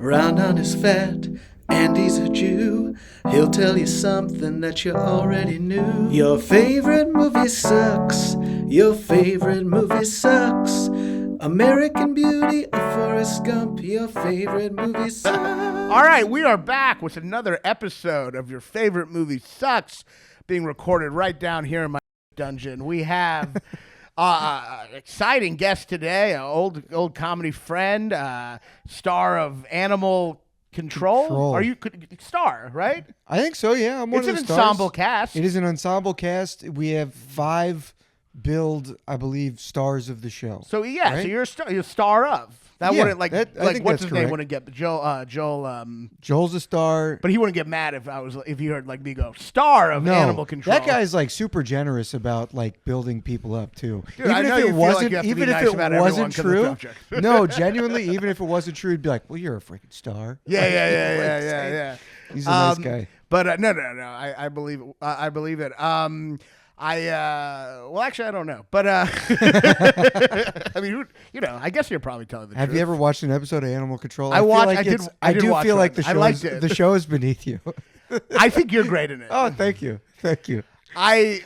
Raanan is fat and he's a Jew. He'll tell you something that you already knew. Your favorite movie sucks. Your favorite movie sucks. American Beauty or Forrest Gump. Your favorite movie sucks. All right, we are back with another episode of Your Favorite Movie Sucks, being recorded right down here in my dungeon. We have exciting guest today, an old comedy friend, star of Animal Control. Are you star, right? I think so, yeah. I'm one of the It's an stars. ensemble cast. It is an ensemble cast. We have 5 billed, I believe, stars of the show. So yeah, right? so you're a star of. That Yeah, wouldn't I think what's that's his name correct. wouldn't get Joel Joel's a star. but he wouldn't get mad if he heard like me go star of No, Animal Control. that guy's like super generous about like building people up too. Dude, I know you feel like you have to be nice about everyone 'cause of the subject. No, genuinely, even if it wasn't true, he'd be like, "Well, you're a freaking star." Yeah. He's a nice guy. But no. I believe it. I believe it. Well, actually, I don't know. But I mean, I guess you're probably telling the truth. Have you ever watched an episode of Animal Control? I feel watched. like I did. it's- I did do watch feel like it. the I show liked is it. the show is beneath you. I think you're great in it. Oh, thank you. I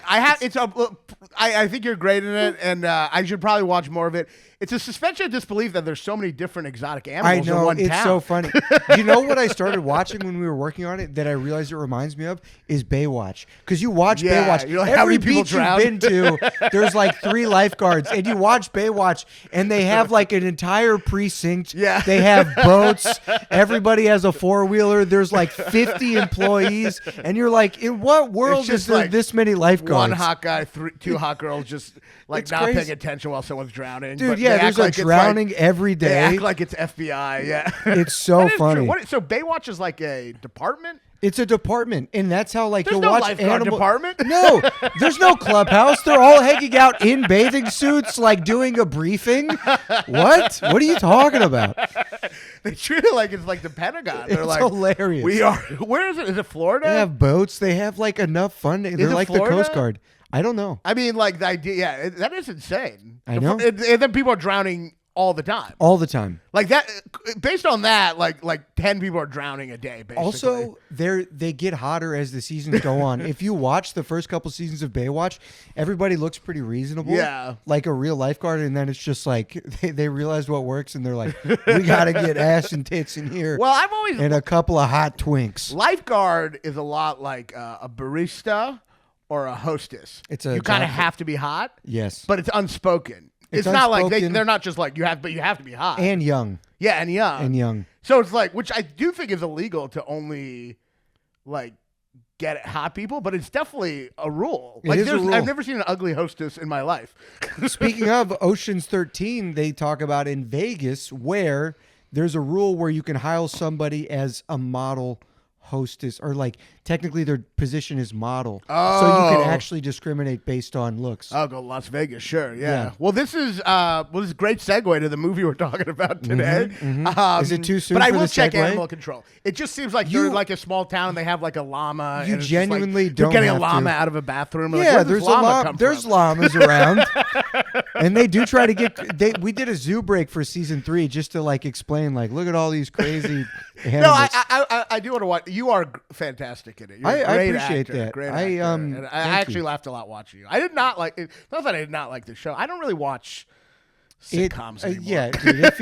think you're great in it, and I should probably watch more of it. It's a suspension of disbelief that there's so many different exotic I animals in know, one it's town. so funny. You know what I started watching when we were working on it that I realized it reminds me of is Baywatch. Because you watch Yeah, Baywatch. you're like, how every many people beach drown? you've been to, there's like 3 lifeguards. And you watch Baywatch, and they have like an entire precinct. Yeah. They have boats. Everybody has a 4-wheeler. There's like 50 employees. And you're like, in what world It's is just there like this many lifeguards? One hot guy, 2 hot girls, just like It's not crazy. paying attention while someone's drowning. Dude, but yeah, they there's act a like it's drowning every They day. act like it's FBI. Yeah, It's so That is true. funny. So Baywatch is like a department. It's a department, and that's how like There's you'll no watch lifeguard animal department. No, there's no clubhouse. They're all hanging out in bathing suits, like doing a briefing. What? What are you talking about? They treat it like it's like the Pentagon. They're It's like hilarious. We are. Where is it? Is it Florida? They have boats. They have like enough fun. They're it like Florida? the Coast Guard. I don't know. I mean, like the idea. Yeah, that is insane. I know. And then people are drowning all the time. All the time. Like that. Based on that, like 10 people are drowning a day. Basically. Also, they get hotter as the seasons go on. If you watch the first couple seasons of Baywatch, everybody looks pretty reasonable. Yeah. Like a real lifeguard, and then it's just like they realize what works, and they're like, we got to get ass and tits in here. Well, I've always and a couple of hot twinks. lifeguard is a lot like a barista or a hostess. You kind of have to be hot. Yes. But it's unspoken. It's not like they're not just like you have to be hot. And young. Yeah, and young. And young. So it's like, which I do think is illegal to only like get hot people, but it's definitely a rule. It Like is a rule. I've never seen an ugly hostess in my life. Speaking of Ocean's 13, they talk about in Vegas where there's a rule where you can hire somebody as a model hostess, or like technically their position is model. So you can actually discriminate based on looks. I'll go Las Vegas, sure, yeah. Yeah. Well, this is a great segue to the movie we're talking about today. Is it too soon But I for will the check segue? Animal Control. It just seems like they're like a small town and they have like a llama. You and it's just like genuinely they're don't getting a have llama to. out of a bathroom. Like, Yeah, where does there's llama come there's from? llamas around, and they do try to get. We did a zoo break for season 3 just to like explain, like, look at all these crazy animals. No, I do want to watch. You are fantastic in it. You're a I great appreciate actor, that. Great I, actor. um, And I thank actually you. laughed a lot watching you. I did not like it. Not that I did not like the show. I don't really watch sitcoms anymore. Yeah, dude, it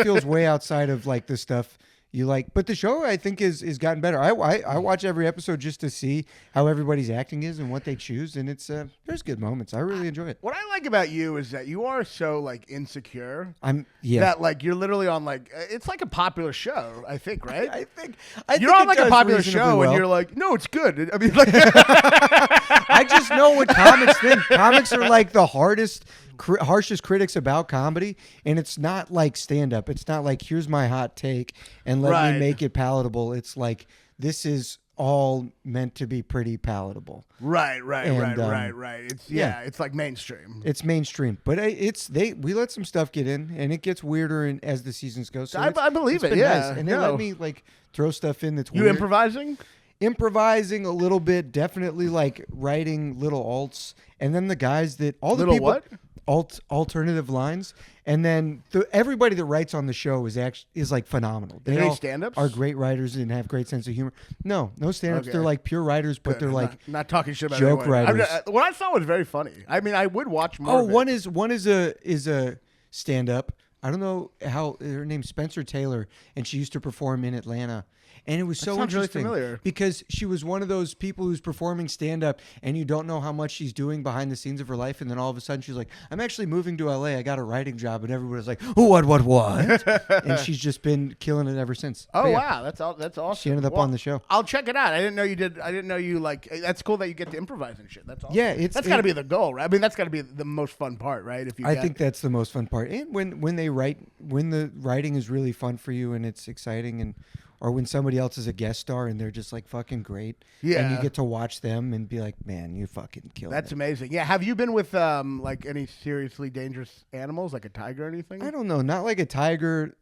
feels way outside of like the stuff you like. But the show, I think, is gotten better. I watch every episode just to see how everybody's acting is and what they choose, and it's there's good moments. I really enjoy it. What I like about you is that you are so like insecure. Yeah. That like you're literally on like it's like a popular show. I think, right? I think You're it on like a does popular reasonably show, well. and you're like, no, it's good. I mean, like, I just know what comics think. Comics are like the harshest critics about comedy, and it's not like stand-up. It's not like, here's my hot take and let Right. me make it palatable. It's like, this is all meant to be pretty palatable. right. And, It's yeah. it's like mainstream. It's mainstream, but we let some stuff get in, and it gets weirder as the seasons go. So I believe it's it, been yeah. nice. And they No. let me like throw stuff in that's You weird. improvising? Improvising a little bit, definitely like writing little alts, and then the guys that all the Little people what? alternative lines, and then everybody that writes on the show is like phenomenal. They all stand-ups? are great writers and have great sense of humor. No stand-ups. Okay. They're like pure writers, but they're like not talking shit about joke anyone. writers. What I saw was very funny. I mean, I would watch more. Oh, of it. one is a stand-up. I don't know how her name's Spencer Taylor, and she used to perform in Atlanta. And it was so sounds really interesting familiar. because she was one of those people who's performing stand-up and you don't know how much she's doing behind the scenes of her life. And then all of a sudden she's like, I'm actually moving to LA. I got a writing job. And everybody's like, what? And she's just been killing it ever since. Oh, But yeah, wow. That's awesome. she ended up on the show. I'll check it out. I didn't know you did. I didn't know you like. That's cool that you get to improvise and shit. That's awesome. Yeah, that's got to be the goal, right? I mean, that's got to be the most fun part, right? I think that's the most fun part. And when they write, when the writing is really fun for you and it's exciting, and or when somebody else is a guest star and they're just like fucking great, Yeah. and you get to watch them and be like, man, you fucking killed it. That's amazing. Yeah. Have you been with like any seriously dangerous animals, like a tiger or anything? I don't know, not like a tiger.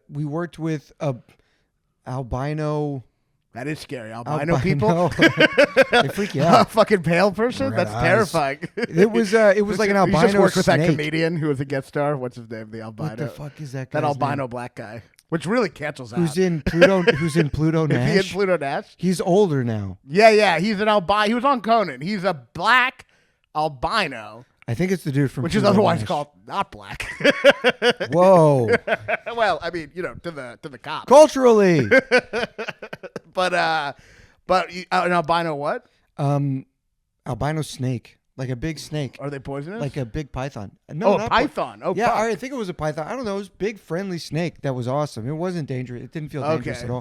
We worked with a albino. That is scary. Albino people. They freak you out. A fucking pale person. Red That's eyes. terrifying. It was like an You albino just worked with that snake. comedian who was a guest star. What's his name? The albino. What the fuck is that? That guy's albino name? black guy, which really cancels out. Who's in Pluto? Who's in Pluto Is he in Nash? Pluto Nash? He's older now. Yeah. He's an albino. He was on Conan. He's a black albino, I think it's the dude from which is Pluto otherwise Nash. called not black. Whoa. Well, I mean, to the cops. Culturally. But an albino what? Albino snake. Like a big snake. Are they poisonous? Like a big python. No, a not python. Oh, yeah, fuck. I think it was a python. I don't know. It was a big, friendly snake that was awesome. It wasn't dangerous. It didn't feel dangerous Okay. at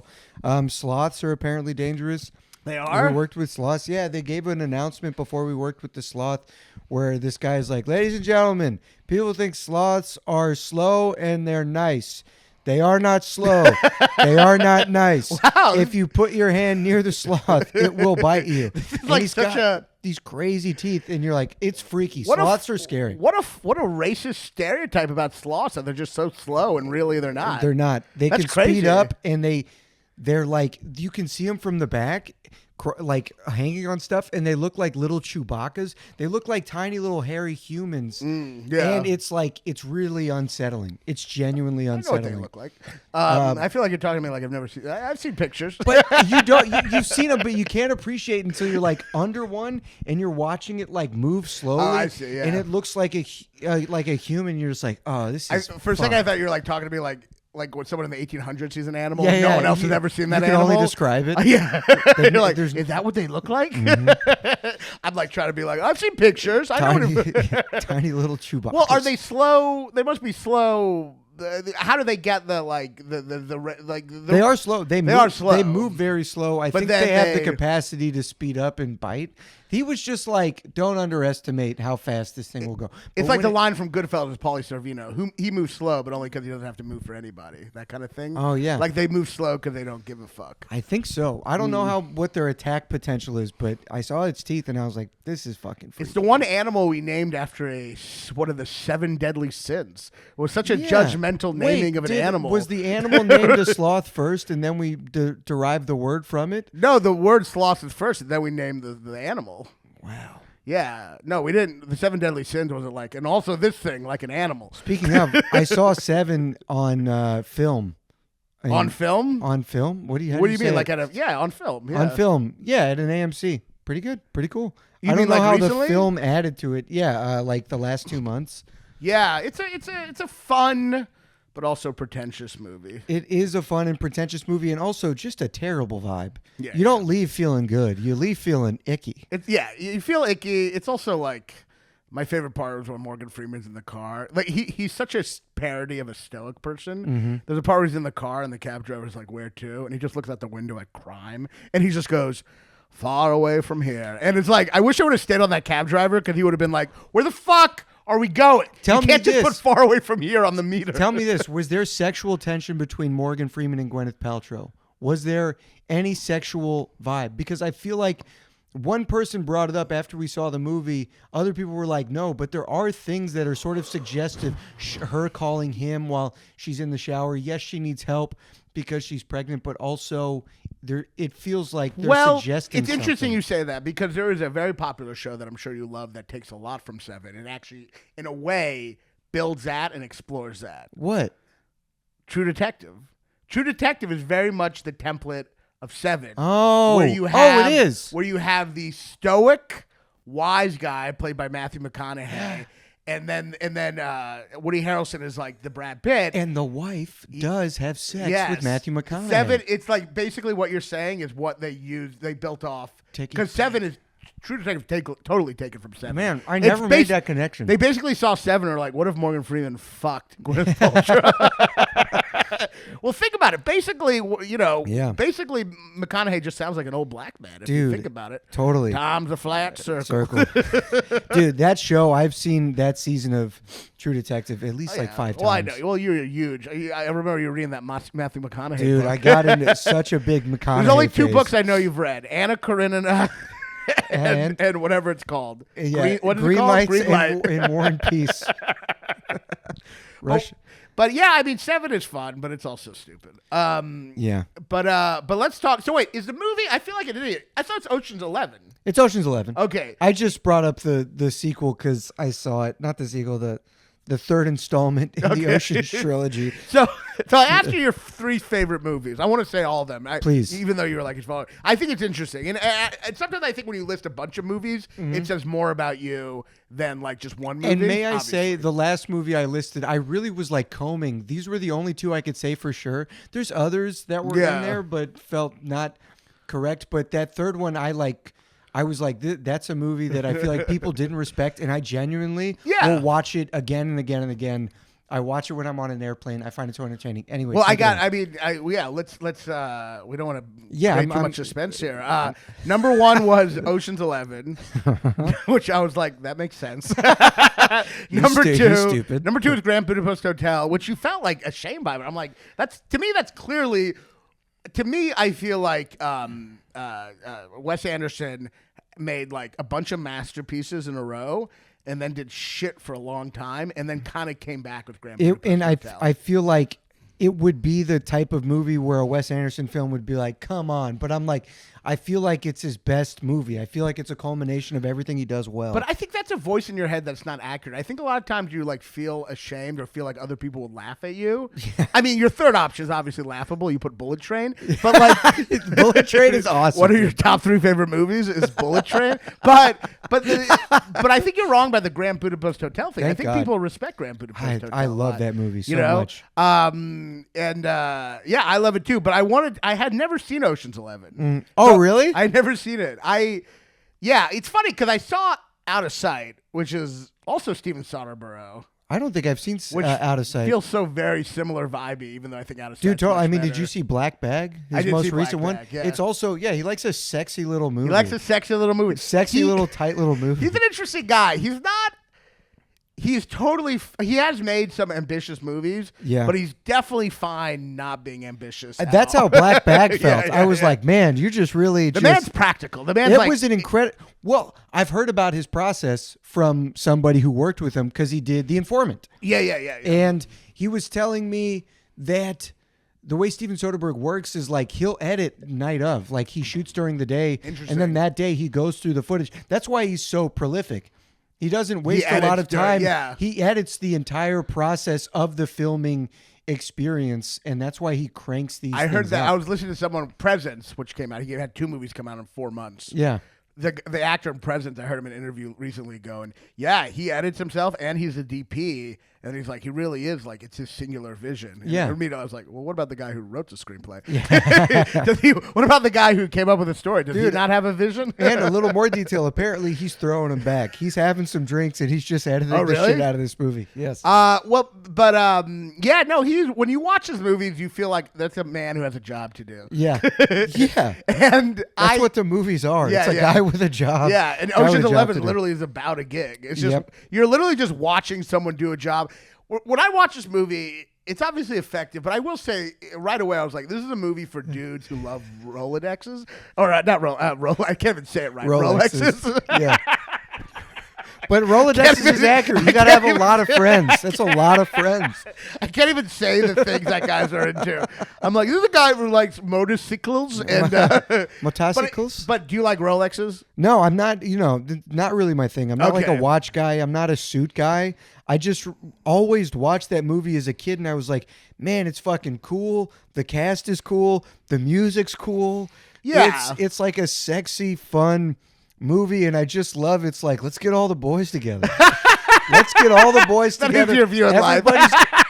all. Sloths are apparently dangerous. They are? We worked with sloths. Yeah, they gave an announcement before we worked with the sloth where this guy's like, ladies and gentlemen, people think sloths are slow and they're nice. They are not slow. They are not nice. Wow. If you put your hand near the sloth, it will bite you. And like he's such got these crazy teeth, and you're like, it's freaky. What a Sloths are scary. What a racist stereotype about sloths that they're just so slow and really they're not. They're not. They That's can crazy. speed up, and they're like, you can see them from the back, like hanging on stuff, and they look like little Chewbaccas. They look like tiny little hairy humans. Yeah. And it's really unsettling. It's genuinely I know what unsettling. they look like. I feel like you're talking to me like I've never seen. I've seen pictures. But you don't. You've seen them, but you can't appreciate it until you're like under one and you're watching it like move slowly. Oh, I see, yeah. And it looks like a human. You're just like, oh, this is. For a second, I fun. thought you were like talking to me like when someone in the 1800s sees an animal. Yeah, and no yeah, one else you- has ever seen that you can animal. only describe it. Yeah. You're like, there's- is that what they look like? I'm like trying to be like, I've seen pictures. I know. Tiny, What tiny little Chewbacca. well, are they slow? They must be slow. How do they get the They are slow. They are slow. They move very slow. I But think then they have the they- capacity to speed up and bite. He was just like, don't underestimate how fast this thing will go. It's But like when the line from Goodfellas with Pauly Sorvino. Who he moves slow, but only because he doesn't have to move for anybody. That kind of thing. Oh, yeah. Like they move slow because they don't give a fuck. I think so. I don't know what their attack potential is, but I saw its teeth and I was like, this is fucking freaky. It's the one animal we named after one of the 7 deadly sins. It was such a Yeah. judgmental naming Wait, of an animal. Was the animal named a sloth first and then we derived the word from it? No, the word sloth is first, and then we named the animal. Wow. Yeah, no, we didn't. The 7 deadly sins wasn't like, and also this thing like an animal. Speaking of, I saw 7 on film. On film? On film? What do you What do you say mean? it? Like on film? Yeah. On film? Yeah, at an AMC. Pretty good. Pretty cool. You I don't mean, know like, how recently? the film added to it. Yeah, like the last 2 months. Yeah, it's a fun but also pretentious movie. It is a fun and pretentious movie, and also just a terrible vibe. Yeah, you don't leave feeling good. You leave feeling icky. You feel icky. It's also like my favorite part was when Morgan Freeman's in the car. Like he's such a parody of a stoic person. Mm-hmm. There's a part where he's in the car and the cab driver's like, "Where to?" And he just looks out the window at crime, and he just goes, "Far away from here." And it's like, I wish I would have stayed on that cab driver because he would have been like, "Where the fuck are we going? Tell you me can't just put this. far away from here on the meter." Tell me this. Was there sexual tension between Morgan Freeman and Gwyneth Paltrow? Was there any sexual vibe? Because I feel like one person brought it up after we saw the movie. Other people were like, no, but there are things that are sort of suggestive. Her calling him while she's in the shower. Yes, she needs help because she's pregnant, but also it feels like they're suggesting it's interesting something. you say that because there is a very popular show that I'm sure you love that takes a lot from Seven and actually, in a way, builds that and explores that. What? True Detective. True Detective is very much the template of Seven. Oh, where you have, it is. Where you have the stoic, wise guy played by Matthew McConaughey, and then Woody Harrelson is like the Brad Pitt. And the wife does have sex with Matthew McConaughey. Seven, it's like basically what you're saying is what they built off. Because Seven is True Detective totally taken from Seven. Man, I never made that connection. They basically saw Seven and are like, what if Morgan Freeman fucked Gwyneth Paltrow? Well, think about it. Basically, basically McConaughey just sounds like an old black man if you think about it. Totally. Tom's a flat circle. Dude, that show, I've seen that season of True Detective at least 5 times. Well, I know. Well, you're huge. I remember you reading that Matthew McConaughey Dude, book. I got into such a big McConaughey There's only two phase. books I know you've read. Anna Karenina and whatever it's called. Yeah, What is Green it called? Lights Green Light. and War and Peace. Rush. But yeah, I mean, Seven is fun, but it's also stupid. Yeah. But let's talk. So wait, is the movie? I feel like an idiot. I thought it's Ocean's 11. It's Ocean's 11. Okay. I just brought up the sequel because I saw it. Not the sequel, the third installment in the Ocean's trilogy. So I asked you your three favorite movies. I want to say all of them. Please. Even though you're like his father. I think it's interesting. And sometimes I think when you list a bunch of movies, it says more about you than like just one movie. And may I obviously. say, the last movie I listed, I really was like combing. These were the only two I could say for sure. There's others that were in there, but felt not correct. But that third one, I was like, that's a movie that I feel like people didn't respect, and I genuinely will watch it again and again and again. I watch it when I'm on an airplane. I find it so entertaining. Anyway, well, let's we don't want to create too much suspense here. Number one was Ocean's 11, which I was like, that makes sense. Number two is Grand Budapest Hotel, which you felt like ashamed by, but I'm like, that's clearly, to me, I feel like Wes Anderson made like a bunch of masterpieces in a row and then did shit for a long time and then kind of came back with Grand Budapest Hotel. I feel like it would be the type of movie where a Wes Anderson film would be like, come on. But I'm like, I feel like it's his best movie. I feel like it's a culmination of everything he does well. But I think that's a voice in your head that's not accurate. I think a lot of times you like feel ashamed or feel like other people would laugh at you. Yeah. I mean, your third option is obviously laughable. You put Bullet Train, but like Bullet Train is awesome. What are your top three favorite movies? Is Bullet Train? But I think you're wrong by the Grand Budapest Hotel thing. Thank I think God. people respect Grand Budapest Hotel. I love that movie so much. I love it too. But I had never seen Ocean's 11. Oh, really? I never seen it. It's funny because I saw Out of Sight, which is also Steven Soderbergh. I don't think I've seen Out of Sight. Feels so very similar vibey, even though I think Out of Sight. Dude, I mean, did you see Black Bag? His most recent one. Yeah. It's also he likes a sexy little movie. He likes a sexy little movie. Little tight little movie. He's an interesting guy. He has made some ambitious movies, but he's definitely fine not being ambitious. That's how Black Bag felt. I was like, man, you're just really the man's practical. The man's it was an incredible. Well, I've heard about his process from somebody who worked with him because he did The Informant. Yeah. And he was telling me that the way Steven Soderbergh works is like he'll edit night of, like he shoots during the day, and then that day he goes through the footage. That's why he's so prolific. He doesn't waste a lot of time. He edits the entire process of the filming experience, and that's why he cranks these. I heard that. Up. I was listening to someone, Presence, which came out. He had 2 movies come out in 4 months. Yeah. The actor in Presence, I heard him in an interview recently going, he edits himself and he's a DP. And he's like, he really is like, it's his singular vision. And for me, I was like, well, what about the guy who wrote the screenplay? Yeah. What about the guy who came up with the story? Does he not have a vision? And a little more detail. Apparently, he's throwing him back. He's having some drinks and he's just editing the shit out of this movie. Yes. When you watch his movies, you feel like that's a man who has a job to do. Yeah. Yeah. And that's what the movies are. It's a guy with a job. Yeah. And Ocean's 11 literally is about a gig. It's just, you're literally just watching someone do a job. When I watch this movie, it's obviously effective, but I will say right away I was like, this is a movie for dudes who love Rolodexes, or not I can't even say it right. Rolexes. Yeah. But Rolodex is accurate. You got to have a lot of friends. That's a lot of friends. I can't even say the things that guys are into. I'm like, this is a guy who likes motorcycles and motorcycles. But do you like Rolexes? No, I'm not. Not really my thing. I'm not like a watch guy. I'm not a suit guy. I just always watched that movie as a kid, and I was like, man, it's fucking cool. The cast is cool. The music's cool. Yeah, it's like a sexy, fun movie, and I just love it's like, let's get all the boys together. Let's get all the boys together. Your view of life.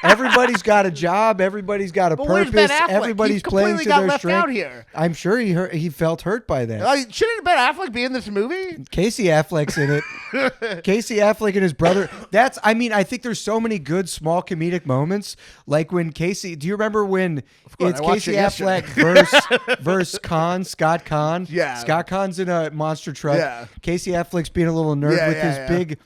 Everybody's got a job. Everybody's got a purpose. Everybody's playing to their strength. Out here. I'm sure he felt hurt by that. Shouldn't Ben Affleck be in this movie? Casey Affleck's in it. Casey Affleck and his brother. I think there's so many good small comedic moments. Like when Casey, do you remember when it's Casey Affleck versus Scott Conn? Yeah. Scott Conn's in a monster truck. Yeah. Casey Affleck's being a little nerd with his big.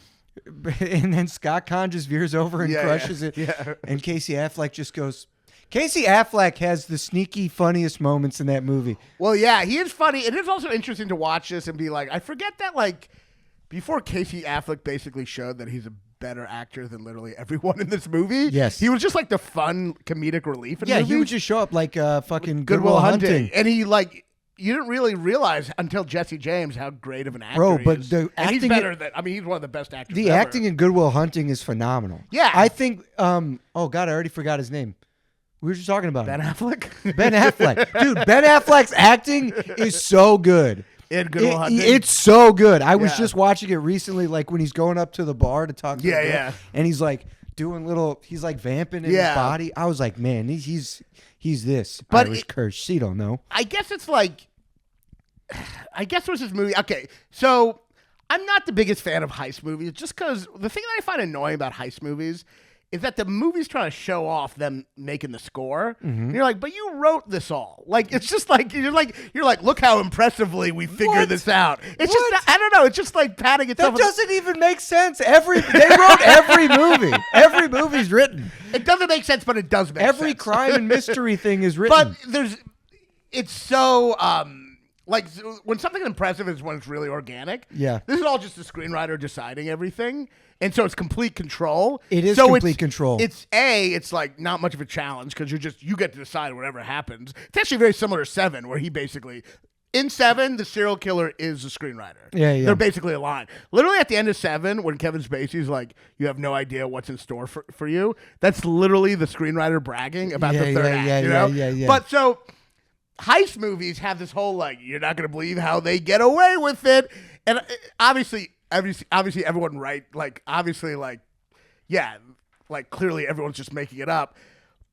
And then Scott Conn just veers over and crushes it. Yeah. And Casey Affleck just goes. Casey Affleck has the sneaky, funniest moments in that movie. Well, yeah, he is funny. It is also interesting to watch this and be like, I forget that, like, before Casey Affleck basically showed that he's a better actor than literally everyone in this movie. Yes. He was just like the fun comedic relief in movies. He would just show up like fucking Good Will Hunting. And he, like, you didn't really realize until Jesse James how great of an actor he is. The acting, he's better than, he's one of the best actors The ever. acting in Good Will Hunting is phenomenal. Yeah. I think, oh God, I already forgot his name. We were just talking about Ben him. Affleck? Ben Affleck. Dude, Ben Affleck's acting is so good. In Good Will Hunting? It's so good. I was just watching it recently, like when he's going up to the bar to talk to the girl, and he's like doing he's like vamping in his body. I was like, man, he's this but Irish curse. She don't know. I guess it's like, it was this movie. Okay, so I'm not the biggest fan of heist movies just because the thing that I find annoying about heist movies is that the movie's trying to show off them making the score. Mm-hmm. And you're like, but you wrote this all. Like, it's just like, you're like, look how impressively we figured this out. It's just, I don't know. It's just like patting itself. That doesn't even make sense. They wrote every movie. Every movie's written. It doesn't make sense, but it does make sense. Every crime and mystery thing is written. But it's so, like, when something impressive is when it's really organic. Yeah. This is all just the screenwriter deciding everything. And so it's complete control. It is complete control. It's like not much of a challenge because you get to decide whatever happens. It's actually very similar to Seven, where he basically, in Seven, the serial killer is the screenwriter. Yeah. They're basically aligned. Literally at the end of Seven, when Kevin Spacey's like, you have no idea what's in store for you, that's literally the screenwriter bragging about the third act. Yeah. But so heist movies have this whole, like, you're not going to believe how they get away with it. And obviously everyone, right? Like, obviously, like, yeah, like, clearly everyone's just making it up.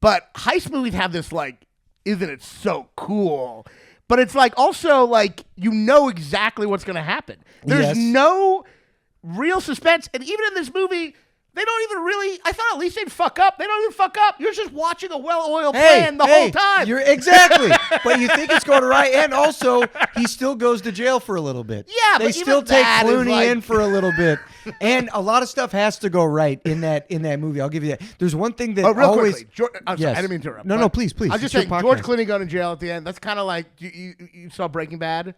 But heist movies have this, like, isn't it so cool? But it's like, also, like, you know exactly what's going to happen. There's no real suspense. And even in this movie, they don't even really, I thought at least they'd fuck up. They don't even fuck up. You're just watching a well-oiled plan the whole time. You're exactly. But you think it's going right. And also, he still goes to jail for a little bit. Yeah, they still take Clooney in for a little bit. And a lot of stuff has to go right in that movie. I'll give you that. There's one thing that always. Quickly. I'm sorry, I didn't mean to interrupt. No, please. I was just saying, George Clooney going to jail at the end. That's kind of like, you saw Breaking Bad?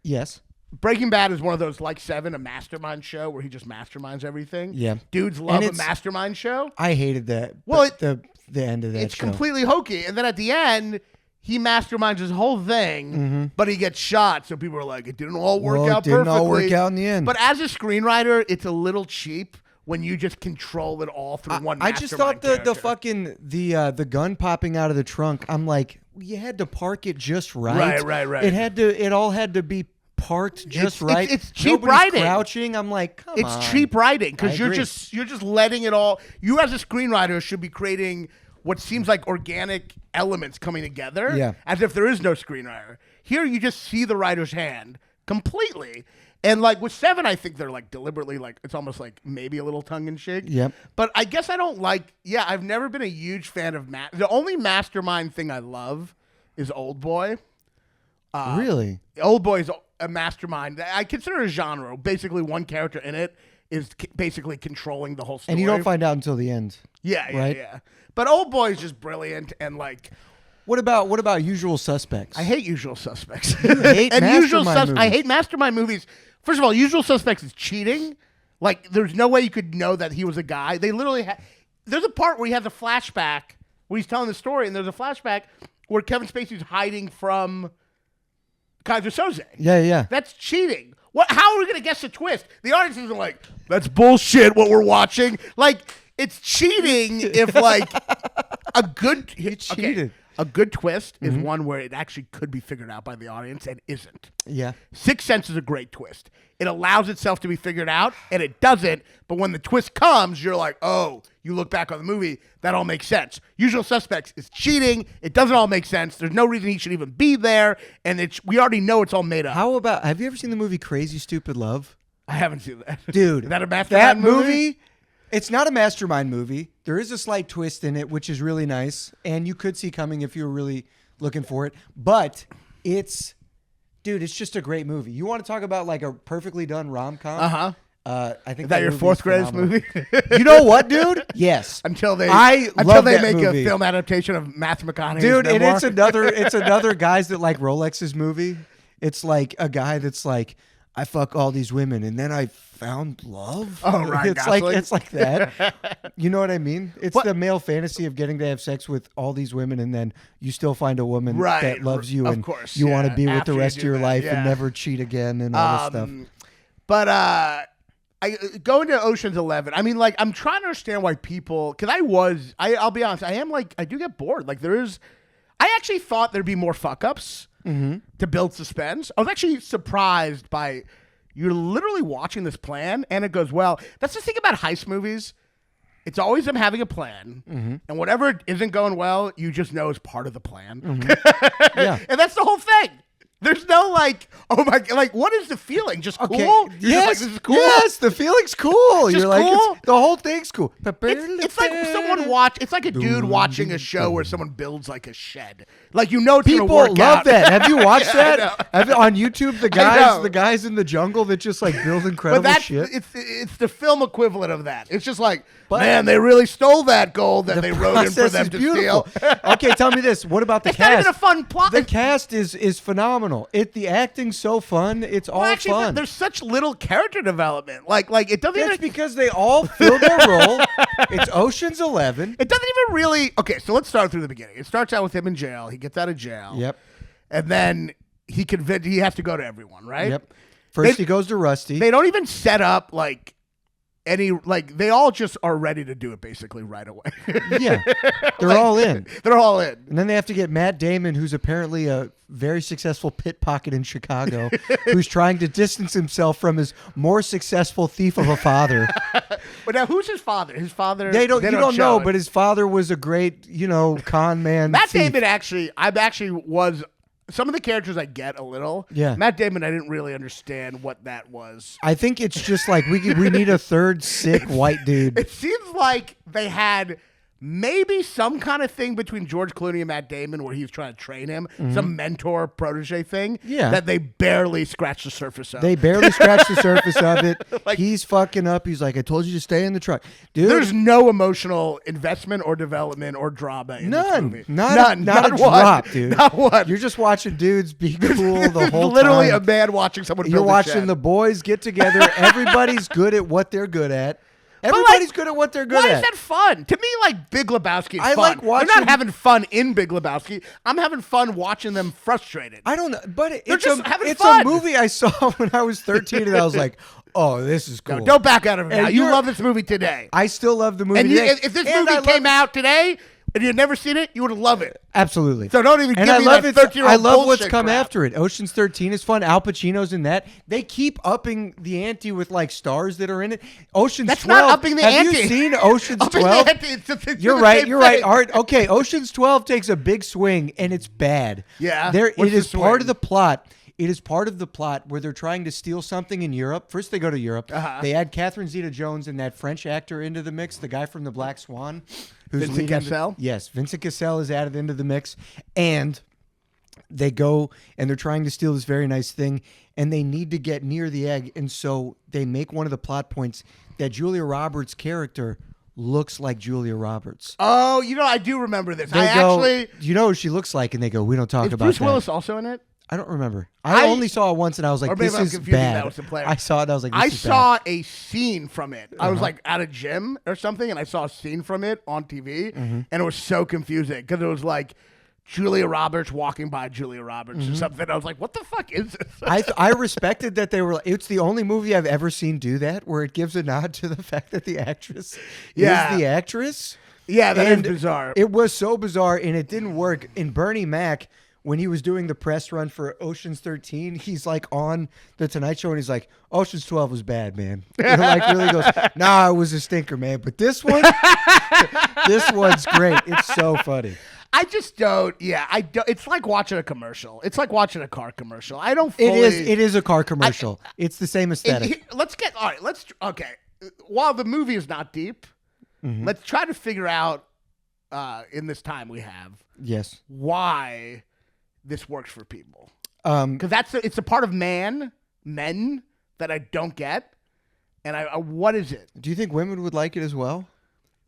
Yes. Breaking Bad is one of those, like Seven, a mastermind show where he just masterminds everything. Yeah. Dudes love a mastermind show. I hated that. Well, the end of that it's show. completely hokey. And then at the end, he masterminds his whole thing, but he gets shot. So people are like, it didn't all work out perfectly. It didn't all work out in the end. But as a screenwriter, it's a little cheap when you just control it all through one mastermind I just thought the fucking the gun popping out of the trunk, I'm like, you had to park it just right. Right. It all had to be parked just right. It's cheap Nobody's writing. Crouching. I'm like, come on. It's cheap writing because you're just letting it all. You as a screenwriter should be creating what seems like organic elements coming together, as if there is no screenwriter. Here, you just see the writer's hand completely. And like with Seven, I think they're like deliberately like it's almost like maybe a little tongue in cheek. Yep. But I guess I don't like. Yeah, I've never been a huge fan of the only mastermind thing I love is Old Boy. Really? Old Boy is a mastermind. I consider it a genre. Basically, one character in it is basically controlling the whole story. And you don't find out until the end. Yeah. right? But Old Boy is just brilliant and like. What about Usual Suspects? I hate Usual Suspects. You hate Mastermind movies. I hate Mastermind movies. First of all, Usual Suspects is cheating. Like, there's no way you could know that he was a guy. They literally there's a part where he has a flashback where he's telling the story, and there's a flashback where Kevin Spacey's hiding from Kaiser Soze. Yeah. That's cheating. How are we going to guess the twist? The audience is like, that's bullshit what we're watching. Like, it's cheating if, like, a good... You cheated. A good twist is one where it actually could be figured out by the audience and isn't. Yeah. Sixth Sense is a great twist. It allows itself to be figured out, and it doesn't. But when the twist comes, you're like, oh, you look back on the movie, that all makes sense. Usual Suspects is cheating. It doesn't all make sense. There's no reason he should even be there, and we already know it's all made up. Have you ever seen the movie Crazy Stupid Love? I haven't seen that. Dude. Is that a Mastermind movie? It's not a Mastermind movie. There is a slight twist in it, which is really nice, and you could see coming if you were really looking for it. But it's just a great movie. You want to talk about like a perfectly done rom-com? Uh-huh. I think is that your fourth greatest movie? You know what, dude? Yes. Until they make a film adaptation of Matthew McConaughey's dude, memoir. and it's another guys that like Rolex's movie. It's like a guy that's like, I fuck all these women and then I found love. Oh, right. It's like that. You know what I mean? It's the male fantasy of getting to have sex with all these women and then you still find a woman that loves you of and course, you want to be with after the rest of your life yeah. and never cheat again and all this stuff. But going to Ocean's 11, I mean, like, I'm trying to understand why people, because I'll be honest, I do get bored. Like, I actually thought there'd be more fuck-ups to build suspense. I was actually surprised by, you're literally watching this plan, and it goes, well, that's the thing about heist movies. It's always them having a plan, and whatever isn't going well, you just know is part of the plan. Yeah. And that's the whole thing. There's no like, oh my, like, what is the feeling? Just cool? Okay. Yes, this is cool. Yes, the feeling's cool. Just You're like, cool? the whole thing's cool. It's like it's like a dude watching a show where someone builds like a shed. Like, you know, it's gonna People work love out. that. Have you watched that? On YouTube, know. the guys in the jungle that just like build incredible shit. It's the film equivalent of that. It's just like, man, they really stole that gold that they wrote in for them to steal. Okay, tell me this. What about the It's cast? not even a fun plot. The cast is phenomenal. The acting's so fun. It's all fun. There's such little character development. Like it doesn't That's even because they all fill their role. It's Ocean's 11. It doesn't even really. Okay, so let's start through the beginning. It starts out with him in jail. He gets out of jail. Yep. And then he has to go to everyone, right? Yep. First he goes to Rusty. They don't even set up like any, like, they all just are ready to do it basically right away. Yeah. They're all in. They're all in. And then they have to get Matt Damon, who's apparently a very successful pickpocket in Chicago, who's trying to distance himself from his more successful thief of a father. But now, who's his father? His father. You don't know, it. but his father was a great, con man. Matt thief. Damon was. Some of the characters I get a little. Yeah. Matt Damon, I didn't really understand what that was. I think it's just like we need a third sick white dude. It seems like they had maybe some kind of thing between George Clooney and Matt Damon where he was trying to train him, some mentor protege thing. Yeah. That they barely scratched the surface of. They barely scratched the surface of it. Like, he's fucking up. He's like, I told you to stay in the truck. Dude. There's no emotional investment or development or drama in this movie. None. Not a one. drop, dude. Not one. You're just watching dudes be cool the whole time. Literally a man watching someone You're build a watching shed. the boys get together. Everybody's good at what they're good at. Everybody's good at what they're good Why at. is that fun? To me, like, Big Lebowski is I fun. like watching- They're not having fun in Big Lebowski. I'm having fun watching them frustrated. I don't know, but it's just having a fun. movie I saw when I was 13, and I was like, "Oh, this is cool." No, don't back out of it now. And You you're- love this movie today. I still love the movie. And today. if this And I movie love came out today and you'd never seen it, you would love it. Absolutely. So don't even And give I me love that it. 13-year-old I love what's bullshit come crap. after it. Ocean's 13 is fun. Al Pacino's in that. They keep upping the ante with like stars that are in it. Ocean's That's 12. not upping the Have ante. you seen Ocean's Upping 12? the ante, it's You're the right. same You're right. thing. Art. Okay. Ocean's 12 takes a big swing and it's bad. Yeah? It What's the is part of swing? the plot. It is part of the plot where they're trying to steal something in Europe. First, they go to Europe. They add Catherine Zeta-Jones and that French actor into the mix, the guy from The Black Swan. Vincent leading Cassel? Yes, Vincent Cassel is added into the mix. And They go and they're trying to steal this very nice thing, and they need to get near the egg. And so they make one of the plot points that Julia Roberts' character looks like Julia Roberts. Oh, I do remember this. You know who she looks like? And they go, we don't talk is about Bruce that. Willis also in it? I don't remember. I only saw it once, and I was like, this is bad. That with the player. I saw it, and I was like, this I is saw bad. a scene from it. I was like at a gym or something, and I saw a scene from it on TV, and it was so confusing because it was like Julia Roberts walking by Julia Roberts or something. I was like, what the fuck is this? I respected that they were. It's the only movie I've ever seen do that, where it gives a nod to the fact that the actress is the actress. Yeah, that is bizarre. It was so bizarre, and it didn't work. In Bernie Mac, when he was doing the press run for Ocean's 13, he's like on the Tonight Show, and he's like, Ocean's 12 was bad, man. Like really goes, nah, it was a stinker, man. But this one, this one's great. It's so funny. I just don't. Yeah, I don't. It's like watching a commercial. It's like watching a car commercial. I don't. Fully, It is a car commercial. It's the same aesthetic. Okay. While the movie is not deep, let's try to figure out in this time we have. Yes. Why this works for people? Because it's a part of men that I don't get, and what is it? Do you think women would like it as well?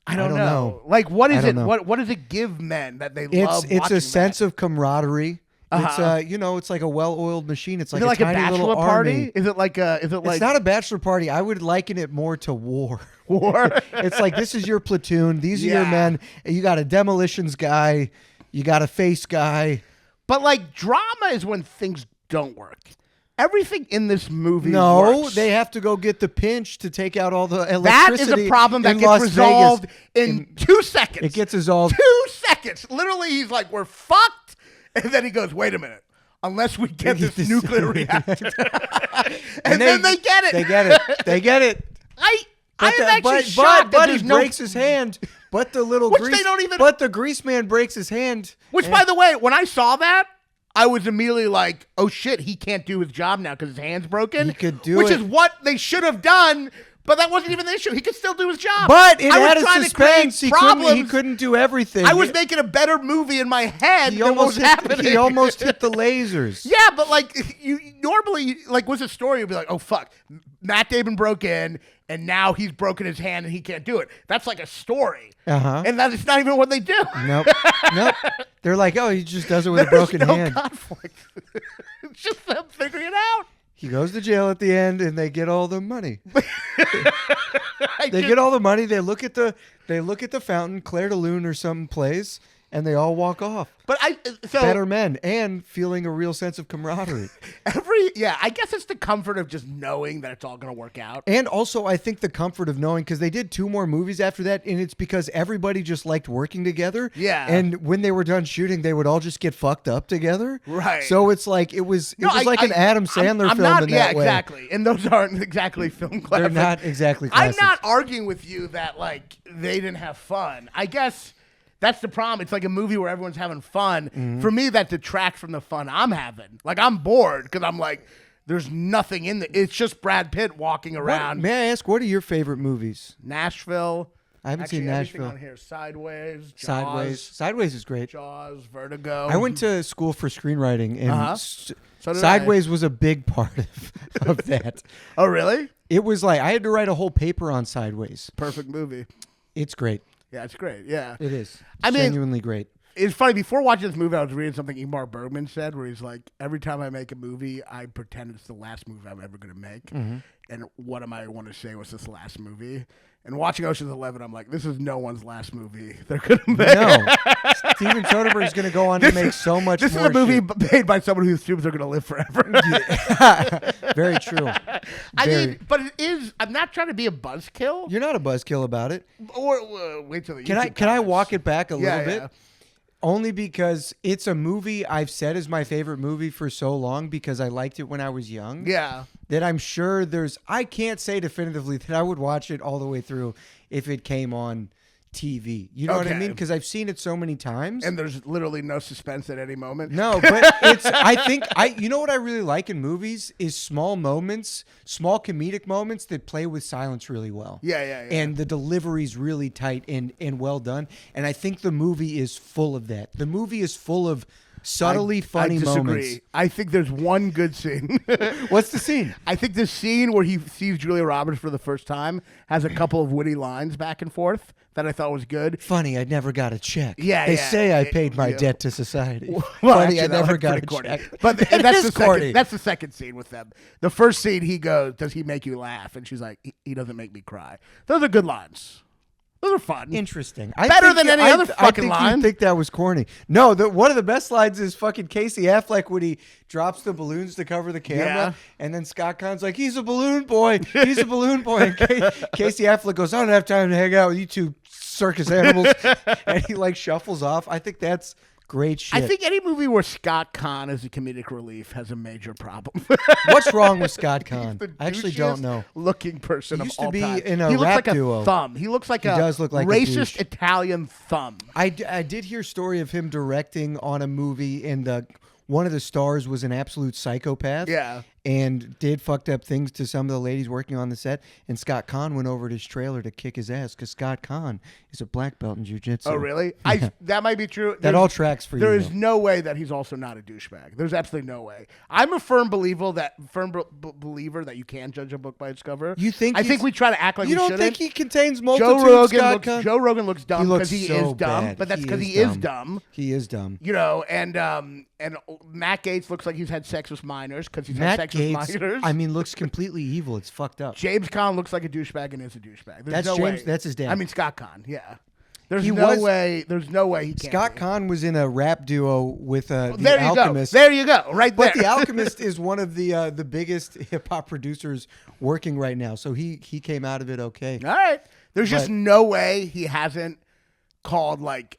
I don't know. Like, what is it? know. What does it give men that they love? It's a sense that? of camaraderie. It's it's like a well-oiled machine. It's like Is it like a a tiny bachelor little party? army. Is it like a? It's not a bachelor party. I would liken it more to war. War? It's like, this is your platoon. These are your Yeah. men. You got a demolitions guy. You got a face guy. But like, drama is when things don't work. Everything in this movie works. They have to go get the pinch to take out all the That electricity. is a problem that in gets Las resolved Vegas. in 2 seconds. It gets resolved. 2 seconds. Literally, he's like, we're fucked. And then he goes, wait a minute. Unless we get this nuclear reactor. and then they get it. They get it. They get it. I'm actually shocked that Buddy there's breaks his hand. But the little Which grease, they don't even- But the grease man breaks his hand. Which, by the way, when I saw that, I was immediately like, oh shit, he can't do his job now because his hand's broken. He could do Which it. is what they should have done, but that wasn't even the issue. He could still do his job. But it I was added trying to create suspense. He problems. couldn't do everything. I was making a better movie in my head He than what was happening. He almost hit the lasers. Yeah, but like you normally, like, what's a story? You'd be like, oh fuck, Matt Damon broke in, and now he's broken his hand and he can't do it. That's like a story, and that is not even what they do. Nope. They're like, oh, he just does it with a broken There's no hand. conflict. It's just them figuring it out. He goes to jail at the end, and they get all the money. They get all the money. They look at the fountain. Claire de Lune or something plays, and they all walk off. But Better men and feeling a real sense of camaraderie. I guess it's the comfort of just knowing that it's all going to work out. And also, I think the comfort of knowing, because they did 2 more movies after that, and it's because everybody just liked working together. Yeah. And when they were done shooting, they would all just get fucked up together. Right. So it's like it was like an Adam Sandler film not, in that way. Exactly. And those aren't exactly film classics. They're not exactly I'm classics. not arguing with you that like they didn't have fun. I guess that's the problem. It's like a movie where everyone's having fun. Mm-hmm. For me, that detracts from the fun I'm having. Like, I'm bored because I'm like, there's nothing in It's just Brad Pitt walking around. May I ask, what are your favorite movies? Nashville. I haven't seen everything Nashville. on here. Sideways. Jaws, Sideways is great. Jaws. Vertigo. I went to school for screenwriting, and So did Sideways was a big part of that. Oh, really? It was like I had to write a whole paper on Sideways. Perfect movie. It's great. Yeah, it's great. Yeah. It is. I mean, genuinely great. It's funny. Before watching this movie, I was reading something Ingmar Bergman said, where he's like, every time I make a movie, I pretend it's the last movie I'm ever going to make. Mm-hmm. And what am I want to say was this last movie? And watching Ocean's 11, I'm like, this is no one's last movie they're going to make. No. Steven Soderbergh's going to go on to make so much more. This is a movie made by someone who assumes they're going to live forever. Very true. I mean, but it is. I'm not trying to be a buzzkill. You're not a buzzkill about it. Or wait till the Can I comments. walk it back a little bit? Yeah. Only because it's a movie I've said is my favorite movie for so long because I liked it when I was young. Yeah. That I'm sure I can't say definitively that I would watch it all the way through if it came on TV. You know what I Okay. mean? Because I've seen it so many times. And there's literally no suspense at any moment. No, but you know what I really like in movies is small moments, small comedic moments that play with silence really well. Yeah. And the delivery's really tight and well done. And I think the movie is full of that. The movie is full of subtly funny I disagree. moments. I think there's one good scene. What's the scene? I think the scene where he sees Julia Roberts for the first time has a couple of witty lines back and forth that I thought was good. Funny, I never got a check. Yeah, they yeah. say I paid my debt to society. Well, Funny, actually, I that never was got a pretty corny. check. But It that's is the corny. second. That's the second scene with them. The first scene, he goes, "Does he make you laugh?" And she's like, "He doesn't make me cry." Those are good lines. Those are fun. Interesting. Better than any other fucking I think line. You think that was corny. No, one of the best lines is fucking Casey Affleck when he drops the balloons to cover the camera, Yeah. and then Scott Con's like, "He's a balloon boy. He's a balloon boy." And Casey Affleck goes, "I don't have time to hang out with you two circus animals," and he like shuffles off. I think that's great shit. I think any movie where Scott Conn is a comedic relief has a major problem. What's wrong with Scott Conn? The I actually don't douchiest know. looking person He of used to all be time. in a he looks rap like duo. a thumb. He looks like He a does look like a racist douche. Italian thumb. I did hear a story of him directing on a movie, and one of the stars was an absolute psychopath. Yeah. And did fucked up things to some of the ladies working on the set. And Scott Conn went over to his trailer to kick his ass because Scott Conn is a black belt in jiu-jitsu. Oh, really? That might be true. That all tracks for you. There is though. no way that he's also not a douchebag. There's absolutely no way. I'm a firm believer that you can judge a book by its cover. You think I he's- think we try to act like You we don't shouldn't. think he contains multitudes, Scott Conn? Joe Rogan looks dumb looks because he so is dumb, bad. but that's because he is dumb. He is dumb. You know, and Matt Gaetz looks like he's had sex with minors because he's Matt had sex Gaetz, with minors. I mean, looks completely evil. It's fucked up. James Caan looks like a douchebag and is a douchebag. There's That's no James- way. that's his dad. I mean Scott Conn. Yeah. There's He no was- way. There's no way he can't. Scott be. Conn was in a rap duo with The There you Alchemist. go. There you go. Right there. But The Alchemist is one of the biggest hip hop producers working right now, so he came out of it okay. All right. There's just But- no way he hasn't called like